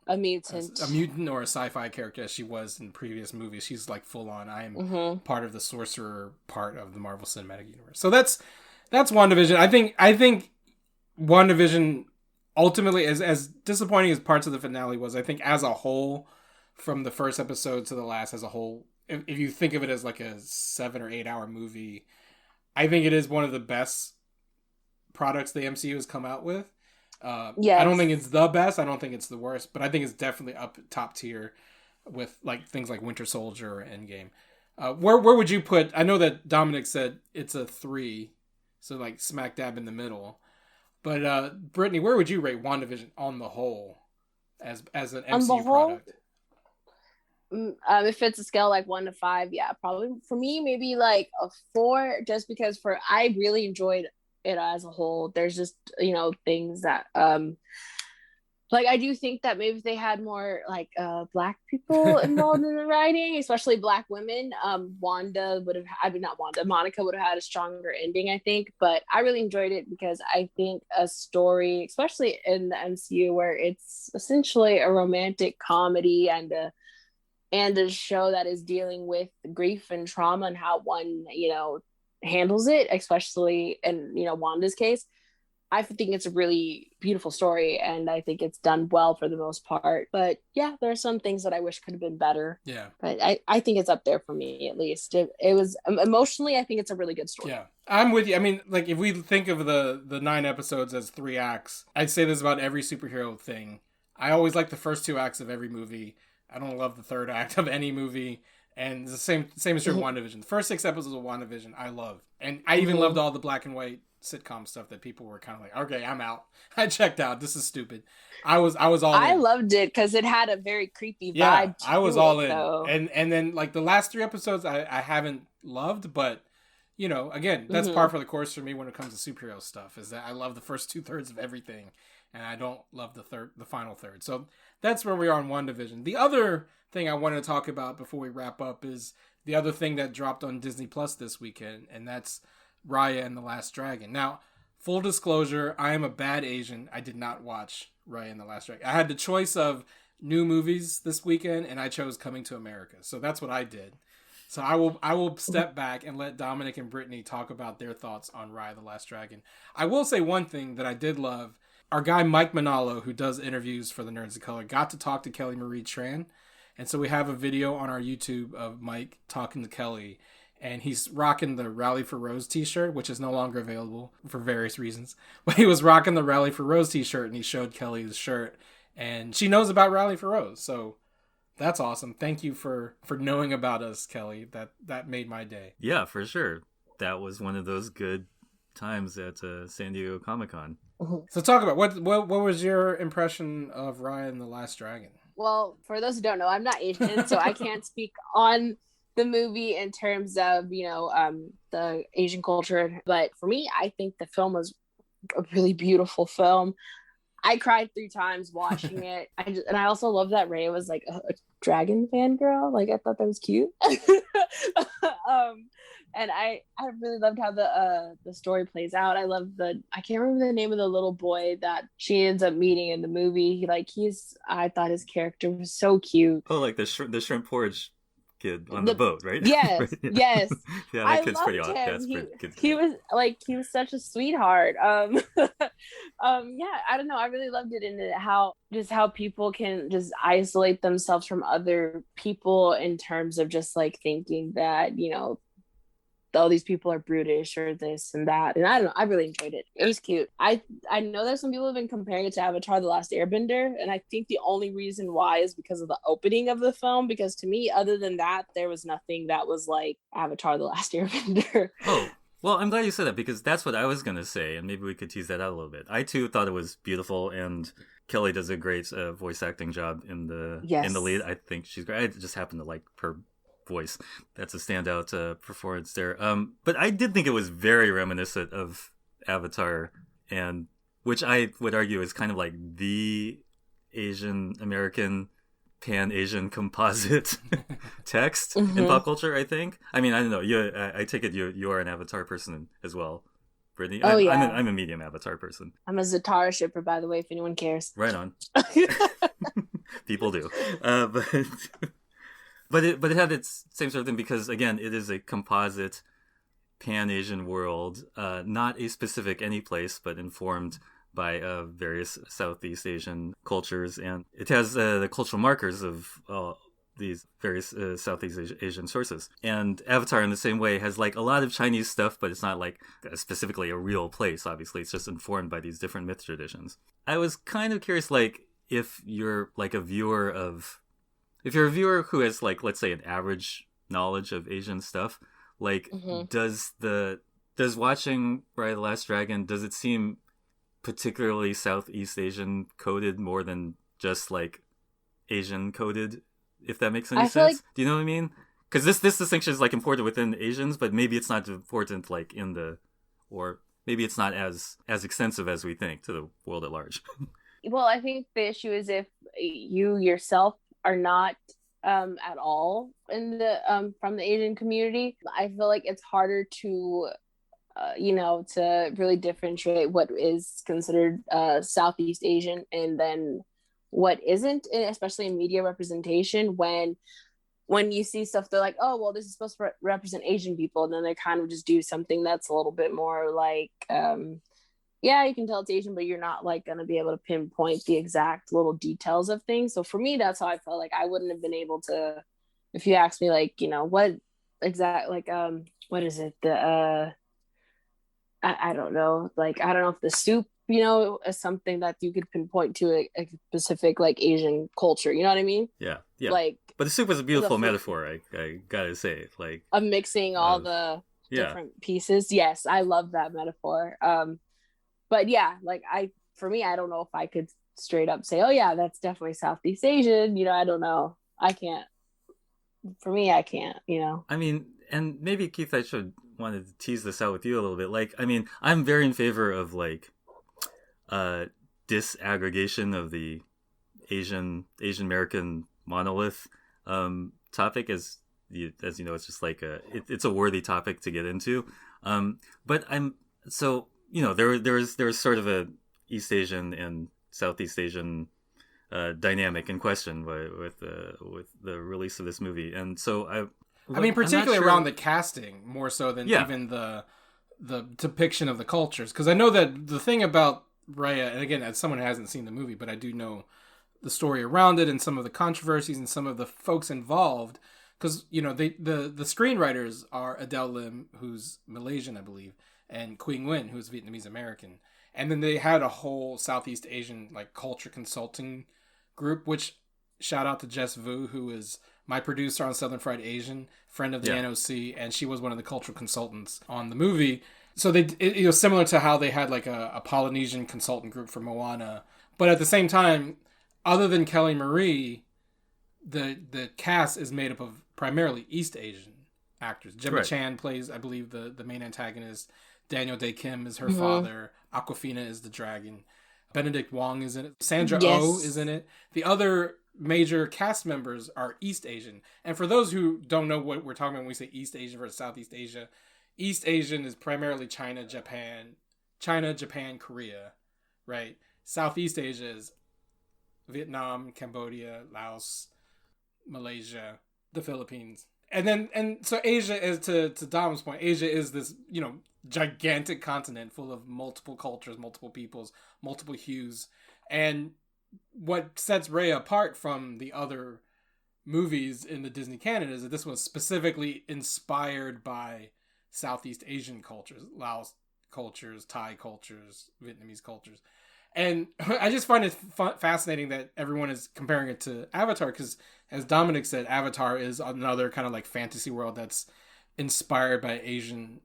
a mutant or a sci-fi character as she was in previous movies. She's like full on, I am part of the sorcerer part of the Marvel Cinematic Universe. So that's WandaVision. I think WandaVision ultimately, as disappointing as parts of the finale was, I think as a whole, from the first episode to the last as a whole, if you think of it as like a 7 or 8 hour movie, I think it is one of the best products the MCU has come out with. I don't think it's the best. I don't think it's the worst, but I think it's definitely up top tier with like things like Winter Soldier or Endgame. Where would you put? I know that Dominic said it's a 3, so like smack dab in the middle. But Brittany, where would you rate WandaVision on the whole as an MCU product? If it's a scale like 1 to 5, yeah, probably for me maybe like a 4, just because I really enjoyed it as a whole. There's just things that like I do think that maybe if they had more like Black people involved in the writing, especially Black women, Monica would have had a stronger ending, I think. But I really enjoyed it because I think a story, especially in the MCU, where it's essentially a romantic comedy and a show that is dealing with grief and trauma and how one handles it, especially in Wanda's case. I think it's a really beautiful story, and I think it's done well for the most part. But yeah, there are some things that I wish could have been better. Yeah. But I think it's up there for me, at least. It was emotionally, I think it's a really good story. Yeah, I'm with you. I mean, like if we think of the 9 episodes as 3 acts, I'd say this about every superhero thing. I always like the first 2 acts of every movie. I don't love the 3rd act of any movie. And the same is true of WandaVision. The first 6 episodes of WandaVision, I loved. And I even loved all the black and white sitcom stuff that people were kind of like, okay, I'm out. I checked out. This is stupid. I was all in. I loved it because it had a very creepy vibe. I was all in. And then like the last 3 episodes I haven't loved, but again, that's par for the course for me when it comes to superhero stuff, is that I love the first 2/3 of everything and I don't love the final third. So that's where we are on WandaVision. The other thing I want to talk about before we wrap up is the other thing that dropped on Disney Plus this weekend, and that's Raya and the Last Dragon. Now, full disclosure, I am a bad Asian. I did not watch Raya and the Last Dragon. I had the choice of new movies this weekend, and I chose Coming to America. So that's what I did. So I will step back and let Dominic and Brittany talk about their thoughts on Raya the Last Dragon. I will say one thing that I did love. Our guy Mike Manalo, who does interviews for the Nerds of Color, got to talk to Kelly Marie Tran. And so we have a video on our YouTube of Mike talking to Kelly. And he's rocking the Rally for Rose t-shirt, which is no longer available for various reasons. But he was rocking the Rally for Rose t-shirt, and he showed Kelly the shirt. And she knows about Rally for Rose. So that's awesome. Thank you for knowing about us, Kelly. That made my day. Yeah, for sure. That was one of those good times at San Diego Comic-Con. So talk about, what was your impression of Raya and the Last Dragon? Well, for those who don't know, I'm not Asian, so I can't speak on the movie in terms of, the Asian culture. But for me, I think the film was a really beautiful film. I cried 3 times watching it. I also love that Raya was like a dragon fangirl. Like, I thought that was cute. And I really loved how the story plays out. I love I can't remember the name of the little boy that she ends up meeting in the movie. I thought his character was so cute. Oh, like the shrimp porridge kid on the boat, right? Yes, right, yeah. Yes. Yeah, that kid's pretty awesome. Yeah, he was such a sweetheart. Yeah, I don't know. I really loved it in how people can just isolate themselves from other people in terms of just like thinking that, all these people are brutish or this and that. And I don't know, I really enjoyed it. It was cute. I know that some people have been comparing it to Avatar: The Last Airbender, and I think the only reason why is because of the opening of the film, because to me, other than that, there was nothing that was like Avatar: The Last Airbender. Oh, well, I'm glad you said that, because that's what I was going to say, and maybe we could tease that out a little bit. I too thought it was beautiful, and Kelly does a great voice acting job in the lead. I think she's great. I just happen to like her voice. That's a standout performance there. But I did think it was very reminiscent of Avatar, and which I would argue is kind of like the Asian American pan-Asian composite text in pop culture, I think. I mean, I don't know. I take it you are an Avatar person as well, Brittany. Oh, yeah. I'm a medium Avatar person. I'm a Zatara shipper, by the way, if anyone cares. Right on. People do. But it had its same sort of thing, because, again, it is a composite pan-Asian world, not a specific any place, but informed by various Southeast Asian cultures. And it has the cultural markers of these various Southeast Asian sources. And Avatar, in the same way, has like a lot of Chinese stuff, but it's not like specifically a real place. Obviously, it's just informed by these different myth traditions. I was kind of curious, like, if you're like a viewer who has like, let's say, an average knowledge of Asian stuff, like, does watching Raya the Last Dragon, does it seem particularly Southeast Asian coded more than just like Asian coded, if that makes any sense? Do you know what I mean? Because this distinction is like important within Asians, but maybe it's not important like or maybe it's not as extensive as we think to the world at large. Well, I think the issue is if you yourself are not at all in the from the Asian community, I feel like it's harder to to really differentiate what is considered Southeast Asian and then what isn't, especially in media representation. When you see stuff, they're like, oh, well, this is supposed to represent Asian people, and then they kind of just do something that's a little bit more like, yeah, you can tell it's Asian, but you're not like going to be able to pinpoint the exact little details of things. So for me, that's how I felt. Like I wouldn't have been able to, if you asked me like, what exact, like, what is it? I don't know. Like, I don't know if the soup, is something that you could pinpoint to a specific like Asian culture. You know what I mean? Yeah. Like, but the soup was a beautiful metaphor. I gotta say, like, of mixing all the different pieces. Yes, I love that metaphor. But yeah, like for me, I don't know if I could straight up say, oh yeah, that's definitely Southeast Asian. I don't know. I can't. For me, I can't. I mean, and maybe Keith, I wanted to tease this out with you a little bit. Like, I mean, I'm very in favor of like disaggregation of the Asian American monolith topic, as you know, it's just like it's a worthy topic to get into. But I'm so there's sort of a East Asian and Southeast Asian dynamic in question with the release of this movie, and so I mean, particularly around the casting, more so than even the depiction of the cultures. Because I know that the thing about Raya, and again, as someone who hasn't seen the movie, but I do know the story around it and some of the controversies and some of the folks involved. Because, the screenwriters are Adele Lim, who's Malaysian, I believe, and Queen Nguyen, who's Vietnamese American. And then they had a whole Southeast Asian like culture consulting group, which shout out to Jess Vu, who is my producer on Southern Fried Asian, friend of the NOC, and she was one of the cultural consultants on the movie. So it was similar to how they had like a Polynesian consultant group for Moana. But at the same time, other than Kelly Marie, the cast is made up of primarily East Asian actors. Gemma Chan plays, I believe, the main antagonist. Daniel Day Kim is her father. Awkwafina is the dragon. Benedict Wong is in it. Sandra Oh is in it. The other major cast members are East Asian. And for those who don't know what we're talking about when we say East Asian versus Southeast Asia, East Asian is primarily China, Japan, Korea, right? Southeast Asia is Vietnam, Cambodia, Laos, Malaysia, the Philippines. And so Asia is, to Dom's point, Asia is this, gigantic continent full of multiple cultures, multiple peoples, multiple hues. And what sets Raya apart from the other movies in the Disney canon is that this was specifically inspired by Southeast Asian cultures, Laos cultures, Thai cultures, Vietnamese cultures. And I just find it fascinating that everyone is comparing it to Avatar, because as Dominic said, Avatar is another kind of like fantasy world that's inspired by Asian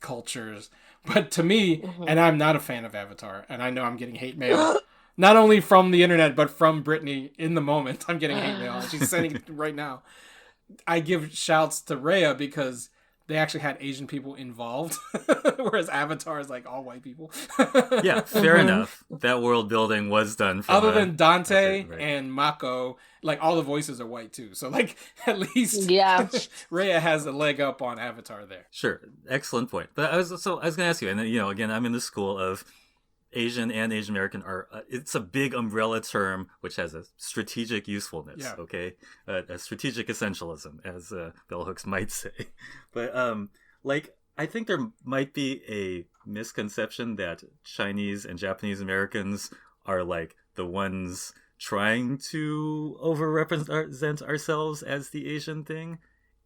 cultures. But to me, and I'm not a fan of Avatar, and I know I'm getting hate mail, not only from the internet, but from Britney in the moment. I'm getting hate mail, and she's sending it right now. I give shouts to Raya because they actually had Asian people involved, whereas Avatar is like all white people. Yeah, fair enough. That world building was done from other than Dante and Mako, like all the voices are white too. So like at least Raya has a leg up on Avatar there. Sure, excellent point. But I was going to ask you, and again, I'm in the school of Asian and Asian American are it's a big umbrella term which has a strategic usefulness. Okay, a strategic essentialism, as bell hooks might say. But I think there might be a misconception that Chinese and Japanese Americans are like the ones trying to overrepresent ourselves as the Asian thing.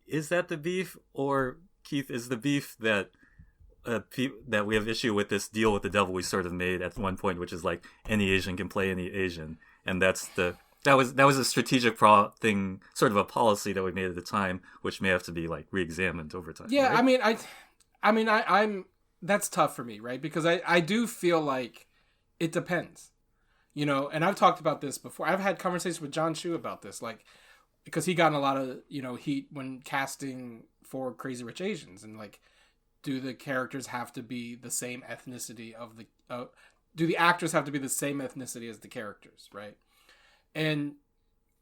Is that the beef, or Keith, is the beef that that we have issue with this deal with the devil we sort of made at one point, which is like any Asian can play any Asian, and that was a strategic thing, sort of a policy that we made at the time, which may have to be like re-examined over time. Yeah, right? I'm that's tough for me, right? Because I do feel like it depends, and I've talked about this before. I've had conversations with John Chu about this, like, because he got in a lot of heat when casting for Crazy Rich Asians, and like, do the characters have to be the same ethnicity do the actors have to be the same ethnicity as the characters, right? And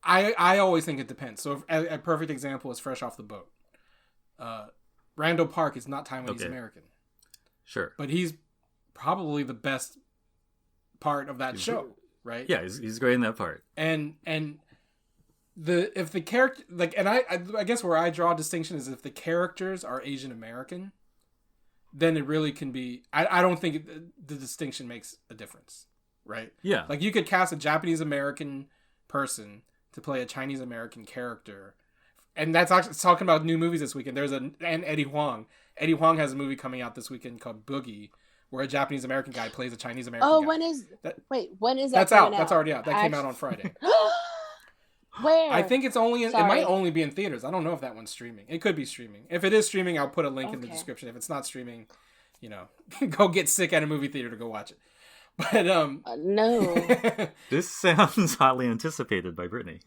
I always think it depends. So a perfect example is Fresh Off the Boat. Randall Park is not Taiwanese American. Sure. But he's probably the best part of that show, right? Yeah, he's great in that part. And if the character, like, and I guess where I draw a distinction is if the characters are Asian American, then it really can be, I don't think the distinction makes a difference, right? Yeah. Like, you could cast a Japanese American person to play a Chinese American character. And that's actually talking about new movies this weekend. And Eddie Huang. Eddie Huang has a movie coming out this weekend called Boogie, where a Japanese American guy plays a Chinese American guy. When is that? That's out. That's already out. That came out on Friday. Where? I think it's only it might only be in theaters. I don't know if that one's streaming. It could be streaming. If it is streaming, I'll put a link in the description. If it's not streaming, go get sick at a movie theater to go watch it. But no. This sounds hotly anticipated by Brittany.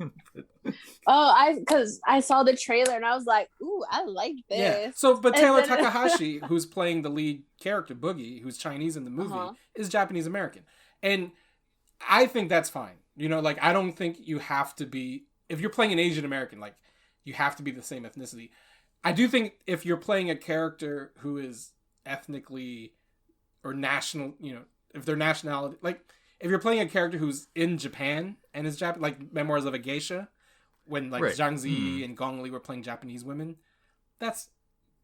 Because I saw the trailer and I was like, ooh, I like this. Yeah. So, but Taylor Takahashi, who's playing the lead character, Boogie, who's Chinese in the movie, is Japanese American. And I think that's fine. Like, I don't think you have to be, if you're playing an Asian American, like, you have to be the same ethnicity. I do think if you're playing a character who is ethnically or national, if their nationality, like, if you're playing a character who's in Japan and is Japanese, like Memoirs of a Geisha, when like Zhang Zi and Gong Li were playing Japanese women, that's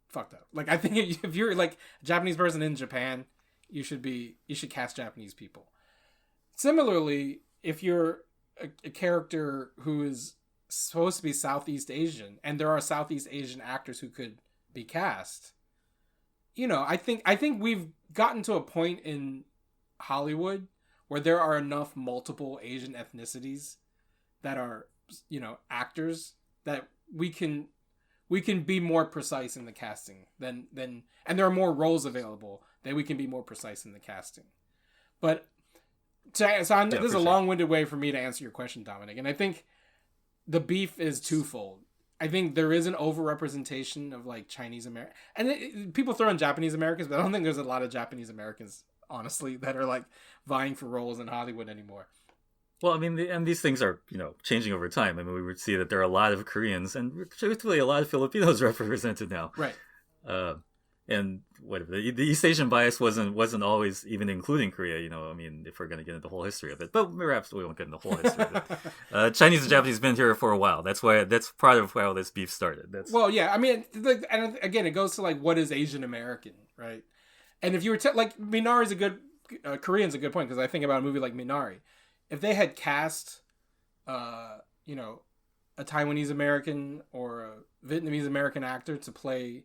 fucked up. Like, I think if you're like a Japanese person in Japan, you should cast Japanese people. Similarly, if you're a character who is supposed to be Southeast Asian, and there are Southeast Asian actors who could be cast, I think we've gotten to a point in Hollywood where there are enough multiple Asian ethnicities that are, actors, that we can be more precise in the casting than and there are more roles available that we can be more precise in the casting. But this is a long-winded way for me to answer your question, Dominic. And I think the beef is twofold. I think there is an overrepresentation of like Chinese American, and people throw in Japanese Americans, but I don't think there's a lot of Japanese Americans, honestly, that are like vying for roles in Hollywood anymore. Well, I mean, and these things are, changing over time. I mean, we would see that there are a lot of Koreans and truthfully a lot of Filipinos represented now. Right. And whatever, the East Asian bias wasn't always even including Korea, I mean, if we're going to get into the whole history of it, but perhaps we won't get into the whole history of it. Chinese and Japanese have been here for a while. That's part of how this beef started. Well, yeah, I mean, and again, it goes to like, what is Asian American, right? And if you were like, Minari's a good, Korean's a good point, because I think about a movie like Minari. If they had cast, a Taiwanese American or a Vietnamese American actor to play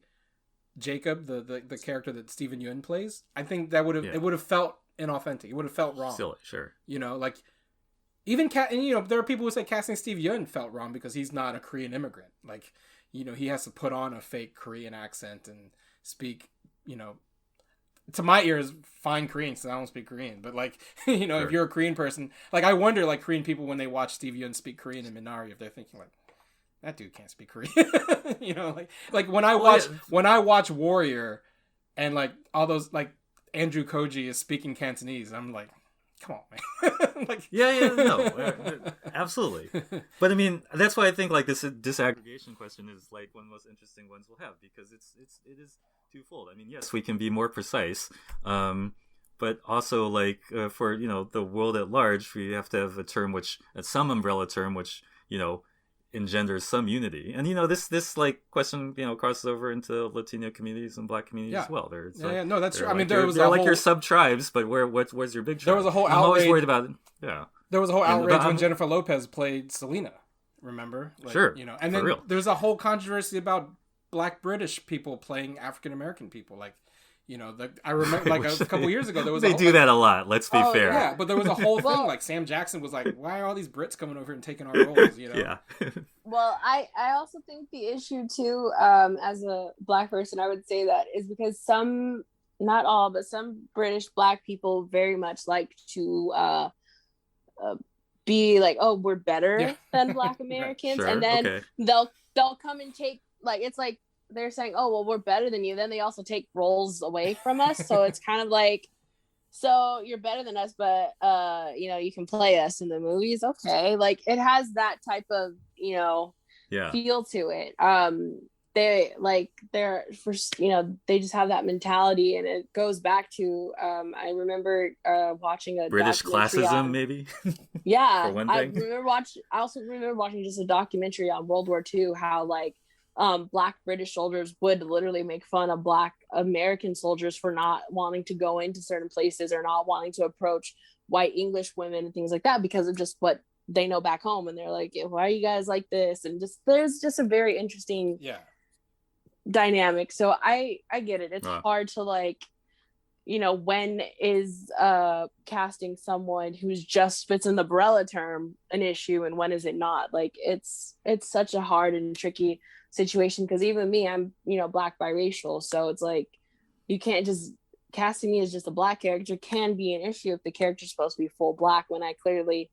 Jacob, the character that Steven Yeun plays, I think that it would have felt inauthentic. It would have felt wrong. Silly, sure. Like, even there are people who say casting Steve Yeun felt wrong because he's not a Korean immigrant. Like, he has to put on a fake Korean accent and speak, to my ears, fine Korean, because I don't speak Korean. But like, sure. If you're a Korean person, like, I wonder, like, Korean people, when they watch Steve Yeun speak Korean in Minari, if they're thinking like, that dude can't speak Korean. Like when I watch Warrior, and like all those, like, Andrew Koji is speaking Cantonese, I'm like, come on, man. Like, no, absolutely. But I mean, that's why I think like this disaggregation question is like one of the most interesting ones we'll have, because it is twofold. I mean, yes, we can be more precise, but also like for the world at large, we have to have a term some umbrella term which engenders some unity. And this like question crosses over into Latino communities and Black communities as well. No, that's true. I mean, there was like your sub tribes, but where's your big tribe? There was a whole I'm always worried about it. Yeah. There was a whole outrage when Jennifer Lopez played Selena. Remember? Like, sure. And then there's a whole controversy about Black British people playing African American people. Like, I remember like a couple years ago there was they do that a lot. Let's be fair. Yeah, but there was a whole thing like Sam Jackson was like, "Why are all these Brits coming over and taking our roles?" Yeah. Well, I also think the issue too, as a Black person, I would say that is because some, not all, but some British Black people very much like to be like, "Oh, we're better than Black Americans," Sure, and then they'll come and take, like, it's like they're saying, "Oh, well, we're better than you." Then they also take roles away from us. So it's kind of like, so you're better than us, but you can play us in the movies. Okay. Like, it has that type of, feel to it. They just have that mentality, and it goes back to I remember watching a British classism, maybe. Yeah. For one thing. I also remember watching just a documentary on World War II, how like Black British soldiers would literally make fun of Black American soldiers for not wanting to go into certain places or not wanting to approach white English women and things like that because of just what they know back home. And they're like, "Why are you guys like this?" And just there's just a very interesting dynamic. So I get it. It's hard to like, when is casting someone who's just fits in the umbrella term an issue and when is it not? Like, it's such a hard and tricky situation, because even me, I'm Black biracial, so it's like you can't just casting me as just a Black character can be an issue if the character's supposed to be full Black when I clearly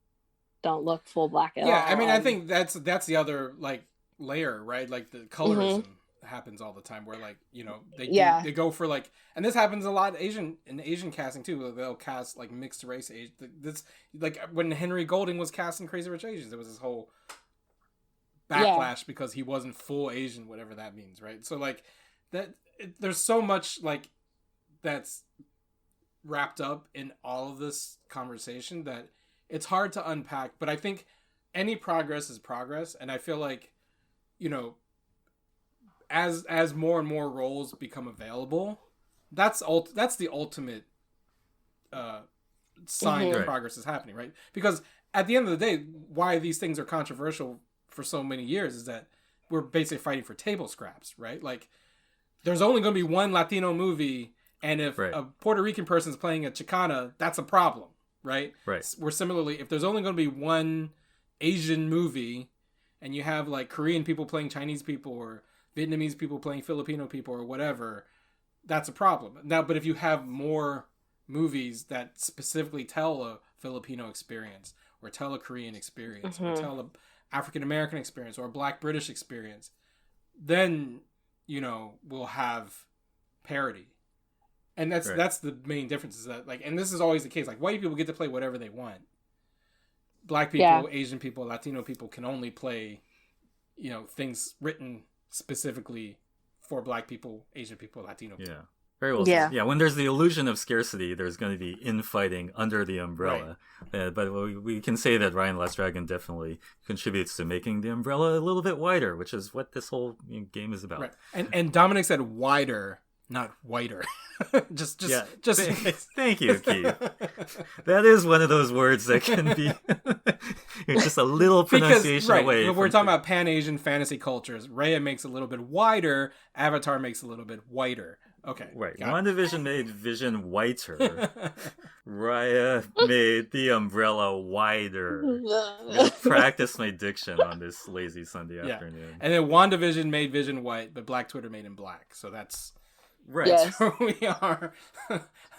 don't look full Black at all. I mean, I think that's the other like layer, right? Like the colorism happens all the time where like they go for like, and this happens a lot in Asian casting too. They'll cast like mixed race Asian. This like when Henry Golding was cast in Crazy Rich Asians, there was this whole backlash because he wasn't full Asian, whatever that means, right? So like there's so much like that's wrapped up in all of this conversation that it's hard to unpack. But I think any progress is progress, and I feel like as more and more roles become available, that's the ultimate sign that progress is happening, right? Because at the end of the day, why these things are controversial for so many years is that we're basically fighting for table scraps, right? Like, there's only going to be one Latino movie, and if a Puerto Rican person is playing a Chicana, that's a problem, right? We're similarly, if there's only going to be one Asian movie, and you have like Korean people playing Chinese people or Vietnamese people playing Filipino people or whatever, that's a problem. Now, but if you have more movies that specifically tell a Filipino experience or tell a Korean experience or tell a African American experience or a Black British experience, then we'll have parity. And that's the main difference, is that like, and this is always the case, like white people get to play whatever they want. Black people, Asian people, Latino people can only play things written specifically for Black people, Asian people, Latino people. Very well said. Yeah, when there's the illusion of scarcity, there's going to be infighting under the umbrella. But we can say that Ryan Last Dragon definitely contributes to making the umbrella a little bit wider, which is what this whole game is about. Right. And Dominic said wider, not whiter. just Thank you, Keith. That is one of those words that can be just a little pronunciation away. We're talking about Pan-Asian fantasy cultures. Raya makes a little bit wider. Avatar makes a little bit whiter. Okay. Right. WandaVision made Vision whiter. Raya made the umbrella wider. Practice my diction on this lazy Sunday afternoon. And then WandaVision made Vision white, but Black Twitter made him black. So that's right. Yes. So we are.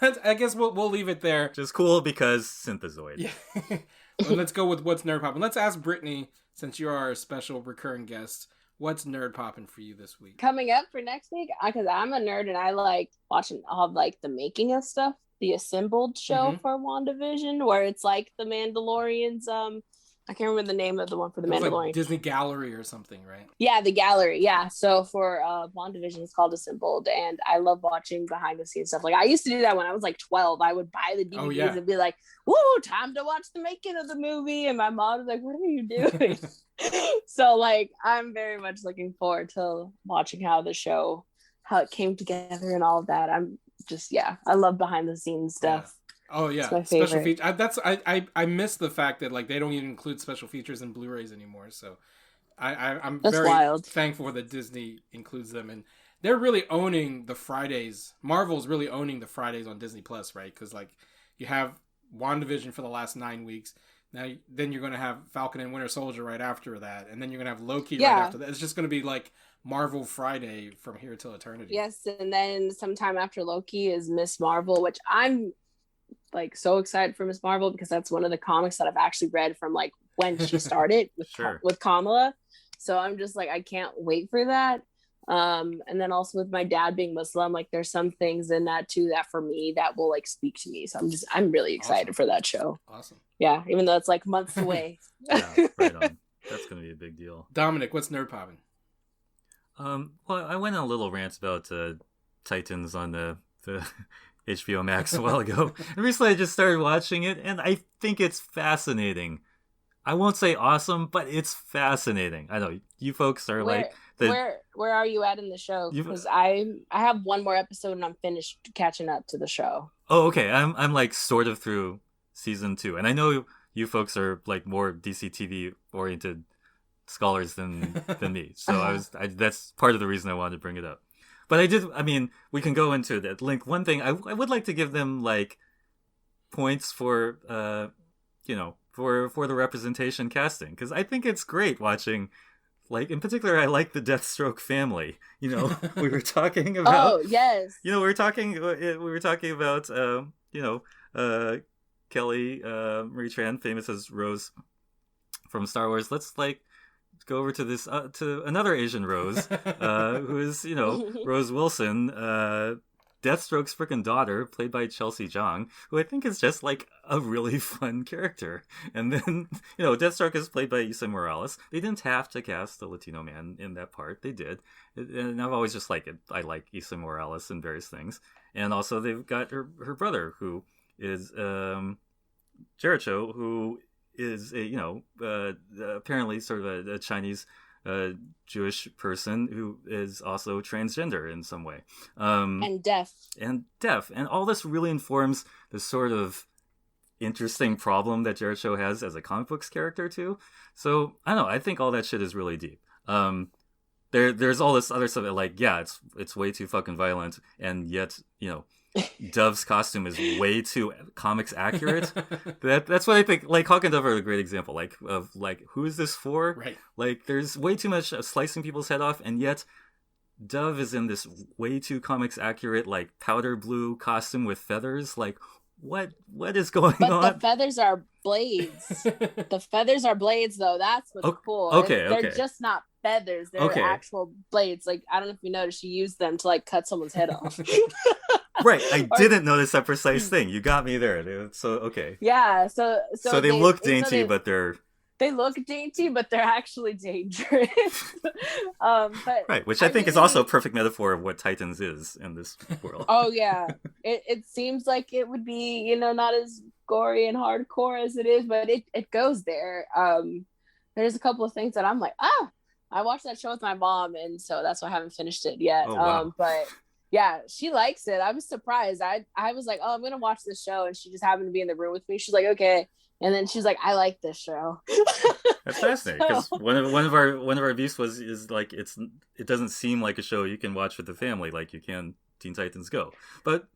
I guess we'll leave it there. Just cool because synthezoid. Yeah. Well, let's go with what's Nerd Poppin'. Let's ask Britney, since you're our special recurring guest. What's Nerd Poppin' for you this week? Coming up for next week, because I'm a nerd and I like watching all of like the making of stuff, the assembled show for WandaVision, where it's like the Mandalorian's I can't remember the name of the one for the Mandalorian. Like Disney Gallery or something, right? Yeah, the gallery. Yeah. So for WandaVision, it's called Assembled, and I love watching behind the scenes stuff. Like, I used to do that when I was like 12. I would buy the DVDs and be like, "Woo, time to watch the making of the movie," and my mom was like, "What are you doing?" So like, I'm very much looking forward to watching how it came together and all of that. I'm just I love behind the scenes stuff. Oh yeah, It's my special favorite. feature. I miss the fact that like they don't even include special features in Blu-rays anymore. So I'm That's very wild. thankful that Disney includes them, and they're really owning the Fridays. Marvel's really owning the Fridays on Disney Plus, right? Because like you have WandaVision for the last 9 weeks. Now then you're gonna have Falcon and Winter Soldier right after that, and then you're gonna have Loki right after that. It's just gonna be like Marvel Friday from here till eternity. Yes, and then sometime after Loki is Miss Marvel, which I'm like so excited for Miss Marvel because that's one of the comics that I've actually read from like when she started with Sure. with Kamala. So I'm just like I can't wait for that. And then also with my dad being Muslim, like there's some things in that too that for me that will like speak to me. So I'm really excited for that show. Awesome. Yeah, even though it's like months away. Yeah, right on. That's gonna be a big deal. Dominic, what's Nerd Poppin'? Well, I went on a little rant about Titans on the HBO Max a while ago. And recently I just started watching it, and I think it's fascinating. I won't say awesome, but it's fascinating. I know you folks are where are you at in the show? Because I have one more episode and I'm finished catching up to the show. Oh, okay. I'm like sort of through season 2, and I know you folks are like more DC TV oriented scholars than me. So that's part of the reason I wanted to bring it up. But I mean, we can go into that link. One thing I would like to give them like points for for the representation casting, because I think it's great watching, like in particular I like the Deathstroke family. We were talking about oh yes, we were talking about Kelly Marie Tran, famous as Rose from Star Wars. Let's like go over to this to another Asian Rose, who is Rose Wilson, Deathstroke's freaking daughter, played by Chelsea Zhang, who I think is just like a really fun character. And then Deathstroke is played by Issa Morales. They didn't have to cast a Latino man in that part. They did, and I've always just liked it. I like Issa Morales in various things, and also they've got her brother, who is Jericho, who is apparently sort of a Chinese Jewish person who is also transgender in some way, and deaf, and all this really informs the sort of interesting problem that Jericho has as a comic books character too. So I don't know, I think all that shit is really deep. There's all this other stuff that, like, yeah, it's way too fucking violent, and yet Dove's costume is way too comics accurate. That's what I think. Like, Hawk and Dove are a great example. Like, of like, who is this for? Right. Like, there's way too much slicing people's head off, and yet Dove is in this way too comics accurate, like, powder blue costume with feathers. Like, what is going on? But the feathers are blades. The feathers are blades, though. That's what's cool. Okay, They're just not feathers. They're actual blades. Like, I don't know if you noticed, she used them to like cut someone's head off. Right, I didn't notice that precise thing. You got me there. So okay. Yeah, so they look dainty, but they look dainty, but they're actually dangerous. But right, which I think is also a perfect metaphor of what Titans is in this world. Oh yeah, it seems like it would be not as gory and hardcore as it is, but it goes there. There's a couple of things that I'm like, I watched that show with my mom, and so that's why I haven't finished it yet. Oh, wow. But yeah, she likes it. I was surprised. I was like, I'm gonna watch this show, and she just happened to be in the room with me. She's like, okay, and then she's like, I like this show. That's fascinating, because one of our beefs is like, it doesn't seem like a show you can watch with the family like you can Teen Titans Go, but.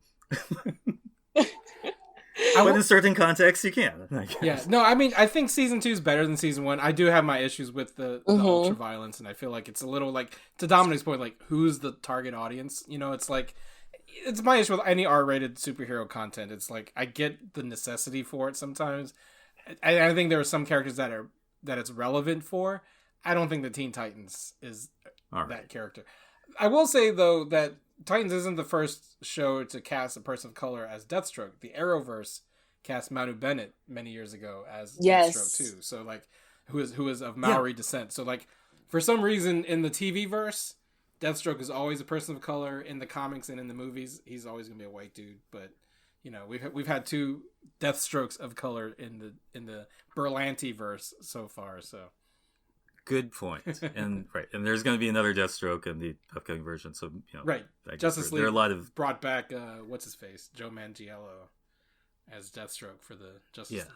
But in certain contexts, you can. Yeah, no, I mean, I think season 2 is better than season 1. I do have my issues with the ultra violence, and I feel like it's a little like, to Dominic's point, like, who's the target audience? It's like, it's my issue with any R-rated superhero content. It's like, I get the necessity for it sometimes. I think there are some characters that it's relevant for. I don't think the Teen Titans is that character. I will say, though, that Titans isn't the first show to cast a person of color as Deathstroke. The Arrowverse cast Manu Bennett many years ago as Deathstroke too. So like, who is of Maori descent. So like, for some reason in the TV verse, Deathstroke is always a person of color. In the comics and in the movies, he's always gonna be a white dude. But we've had 2 Deathstrokes of color in the Berlanti verse so far. So. Good point. And and there's going to be another Deathstroke in the upcoming version. So right, Justice League. There are a lot of brought back what's his face, Joe Manganiello. as Deathstroke for the Justice League.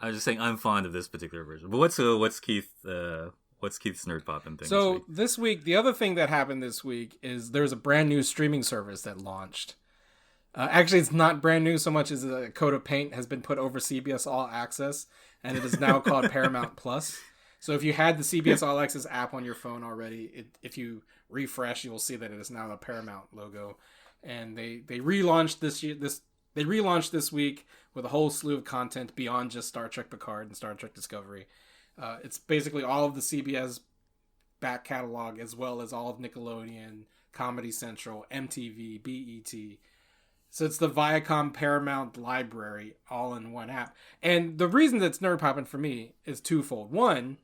I was just saying I'm fond of this particular version. But what's Keith's Nerd Poppin thing? So this week, the other thing that happened this week is there's a brand new streaming service that launched. Actually, it's not brand new so much as a coat of paint has been put over CBS All Access, and it is now called Paramount Plus. So if you had the CBS All Access app on your phone already, if you refresh, you will see that it is now a Paramount logo. And they relaunched this week with a whole slew of content beyond just Star Trek Picard and Star Trek Discovery. It's basically all of the CBS back catalog, as well as all of Nickelodeon, Comedy Central, MTV, BET. So it's the Viacom Paramount library all in one app. And the reason that's Nerd Poppin' for me is twofold. One,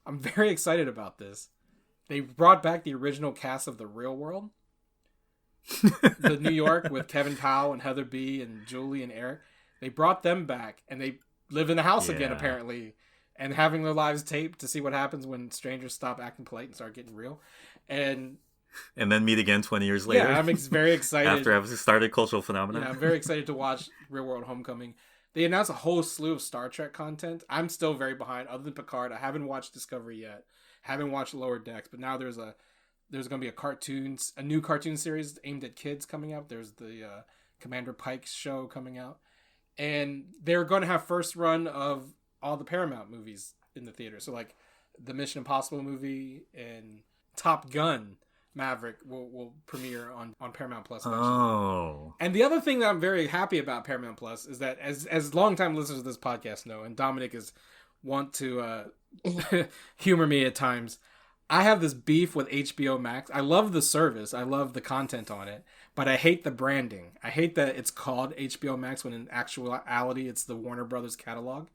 I'm very excited about this. They brought back the original cast of The Real World. The New York with Kevin Powell and Heather B. and Julie and Eric. They brought them back, and they live in the house again, apparently, and having their lives taped to see what happens when strangers stop acting polite and start getting real. And then meet again 20 years later. Yeah, I'm very excited. After having started cultural phenomenon. Yeah, I'm very excited to watch Real World Homecoming. They announced a whole slew of Star Trek content. I'm still very behind. Other than Picard, I haven't watched Discovery yet. Haven't watched Lower Decks, but now there's going to be a new cartoon series aimed at kids coming out. There's the Commander Pike show coming out. And they're going to have first run of all the Paramount movies in the theater. So like the Mission Impossible movie and Top Gun Maverick will premiere on Paramount Plus eventually. Oh. And the other thing that I'm very happy about Paramount Plus is that as longtime listeners of this podcast know, and Dominic is want to humor me at times, I have this beef with HBO Max. I love the service. I love the content on it. But I hate the branding. I hate that it's called HBO Max when in actuality it's the Warner Brothers catalog.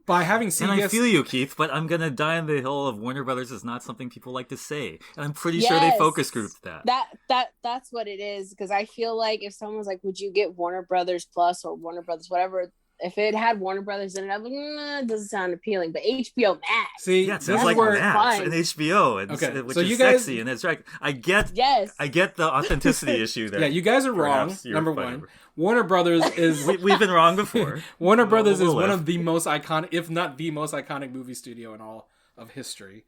By having CBS... And I feel you, Keith, but I'm going to die on the hill of Warner Brothers is not something people like to say. And I'm pretty sure they focus grouped that. That's what it is. Because I feel like if someone was like, would you get Warner Brothers Plus or Warner Brothers whatever... If it had Warner Brothers in it, I'm like, it doesn't sound appealing. But HBO Max. See, yeah, it sounds like Max and HBO, and, which so is guys, sexy, and it's right. I get the authenticity issue there. Yeah, you guys are wrong. Number one, Warner Brothers is... We've been wrong before. Warner Brothers is one of the most iconic, if not the most iconic movie studio in all of history.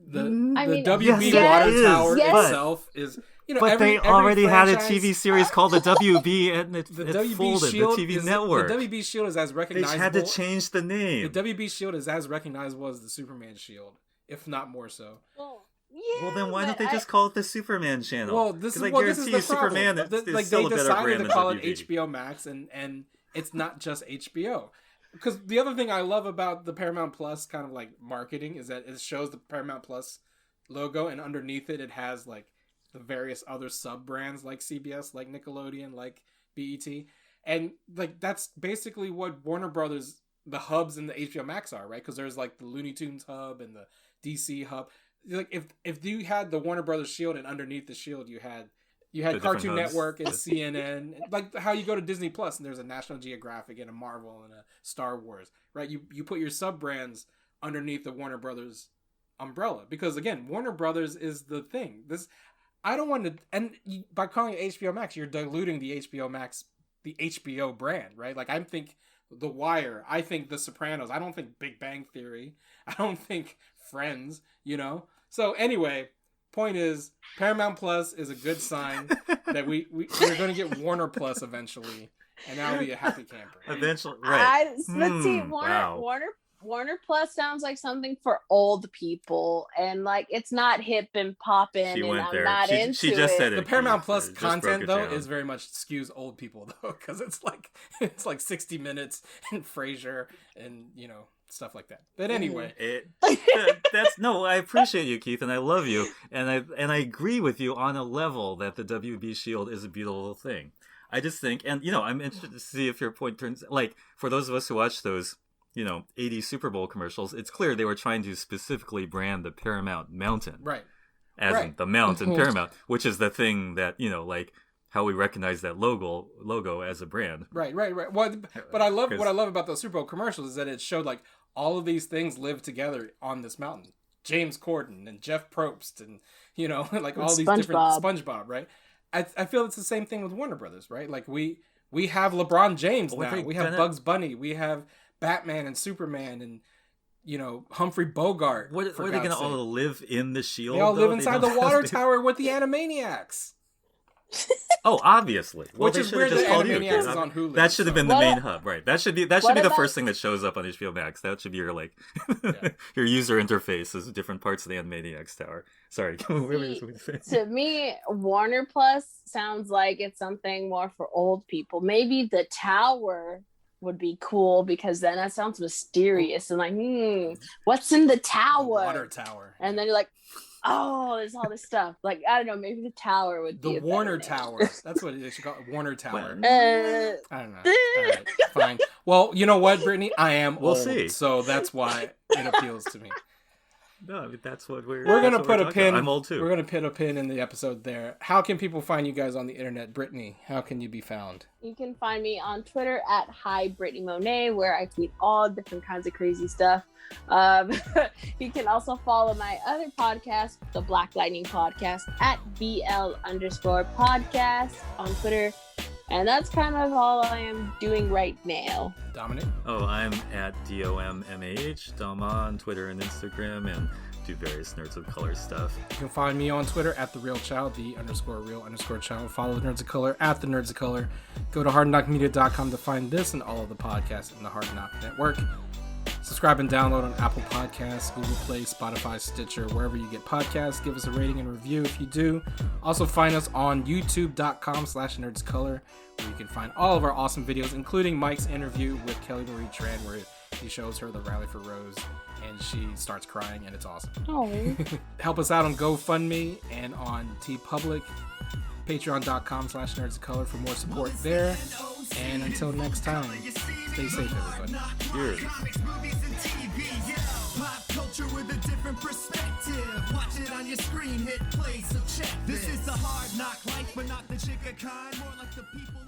The WB Water Tower itself is... but every already had a TV series called the WB, and it folded the TV network. The WB Shield is as recognizable. They had to change the name. The WB Shield is as recognizable as the Superman Shield, if not more so. Well, then why don't they just call it the Superman channel? Well, this is the problem. Superman is they still a better decided brand to than call it WB. HBO Max, and it's not just HBO. Because the other thing I love about the Paramount Plus kind of like marketing is that it shows the Paramount Plus logo, and underneath it has like the various other sub brands like CBS, like Nickelodeon, like BET, and like that's basically what Warner Brothers, the hubs in the HBO Max are, right? Because there's like the Looney Tunes hub and the DC hub. Like if you had the Warner Brothers Shield, and underneath the Shield you had Cartoon Network and CNN, like how you go to Disney Plus and there's a National Geographic and a Marvel and a Star Wars, right? You put your sub brands underneath the Warner Brothers umbrella, because again, Warner Brothers is the thing. I don't want to, and by calling it HBO Max, you're diluting the HBO Max, the HBO brand, right? Like I think The Wire, I think The Sopranos, I don't think Big Bang Theory, I don't think Friends, So anyway, point is, Paramount Plus is a good sign that we're going to get Warner Plus eventually, and that'll be a happy camper. Eventually, right? Let's see, Warner Plus sounds like something for old people, and like it's not hip and poppin', and I'm not into it. She just said it. The Paramount Plus content though is very much skews old people though, because it's like 60 Minutes and Frasier and stuff like that. But anyway, I appreciate you, Keith, and I love you, and I agree with you on a level that the WB Shield is a beautiful thing. I just think, and I'm interested to see if your point turns like for those of us who watch those 80s Super Bowl commercials, it's clear they were trying to specifically brand the Paramount Mountain. Right. As in the mountain Paramount, which is the thing that, like how we recognize that logo as a brand. Right. Well, but what I love about those Super Bowl commercials is that it showed like all of these things live together on this mountain. James Corden and Jeff Probst and, like all these different SpongeBob, right? I feel it's the same thing with Warner Brothers, right? Like we We have LeBron James What now. they We have gonna- Bugs Bunny. We have Batman and Superman and, Humphrey Bogart. What are they going to all live in the Shield? They all live though? inside They the don't water have to- tower with the Animaniacs. Oh, obviously. Well, Which they is should weird have just that called you. Animaniacs is on Hulu. That should have been the What main a- hub, right? That should be What the about- first thing that shows up on HBO Max. That should be your your user interface is different parts of the Animaniacs tower. Sorry, what were you saying? To me, Warner Plus sounds like it's something more for old people. Maybe the tower would be cool because then that sounds mysterious and like, what's in the tower? Water tower. And then you're like, oh, there's all this stuff. Like, I don't know, maybe the tower would be The a better Warner name. Tower. That's what they should call it. Warner Tower. Uh, I don't know. All right, fine. Well, you know what, Brittany? I am We'll old, see. so that's why it appeals to me. No, I mean, that's what we're We're gonna that's what put a talking pin. about. I'm old too. We're gonna put a pin in the episode there. How can people find you guys on the internet, Brittany? How can you be found? you can find me on Twitter at Hi Britney Monae, where I tweet all different kinds of crazy stuff. You can also follow my other podcast, the Black Lightning Podcast, at BL_podcast on Twitter. And that's kind of all I am doing right now. Dominic? Oh, I'm at DOMMAH, Doma on Twitter and Instagram, and do various Nerds of Color stuff. You can find me on Twitter at @TheRealChild, _real_child. Follow the Nerds of Color at the Nerds of Color. Go to hardknockmedia.com to find this and all of the podcasts in the Hard Knock Network. Subscribe and download on Apple Podcasts, Google Play, Spotify, Stitcher, wherever you get podcasts. Give us a rating and review if you do. Also find us on youtube.com/nerdscolor, where you can find all of our awesome videos, including Mike's interview with Kelly Marie Tran, where he shows her the Rally for Rose and she starts crying, and it's awesome. Oh. Help us out on GoFundMe and on TeePublic, patreon.com/nerdscolor for more support there. And until next time, stay safe, everybody. Cheers. Pop culture with a different perspective. Watch it on your screen, hit play, so check this. This is the hard knock life, but not the chicken kind. More like the people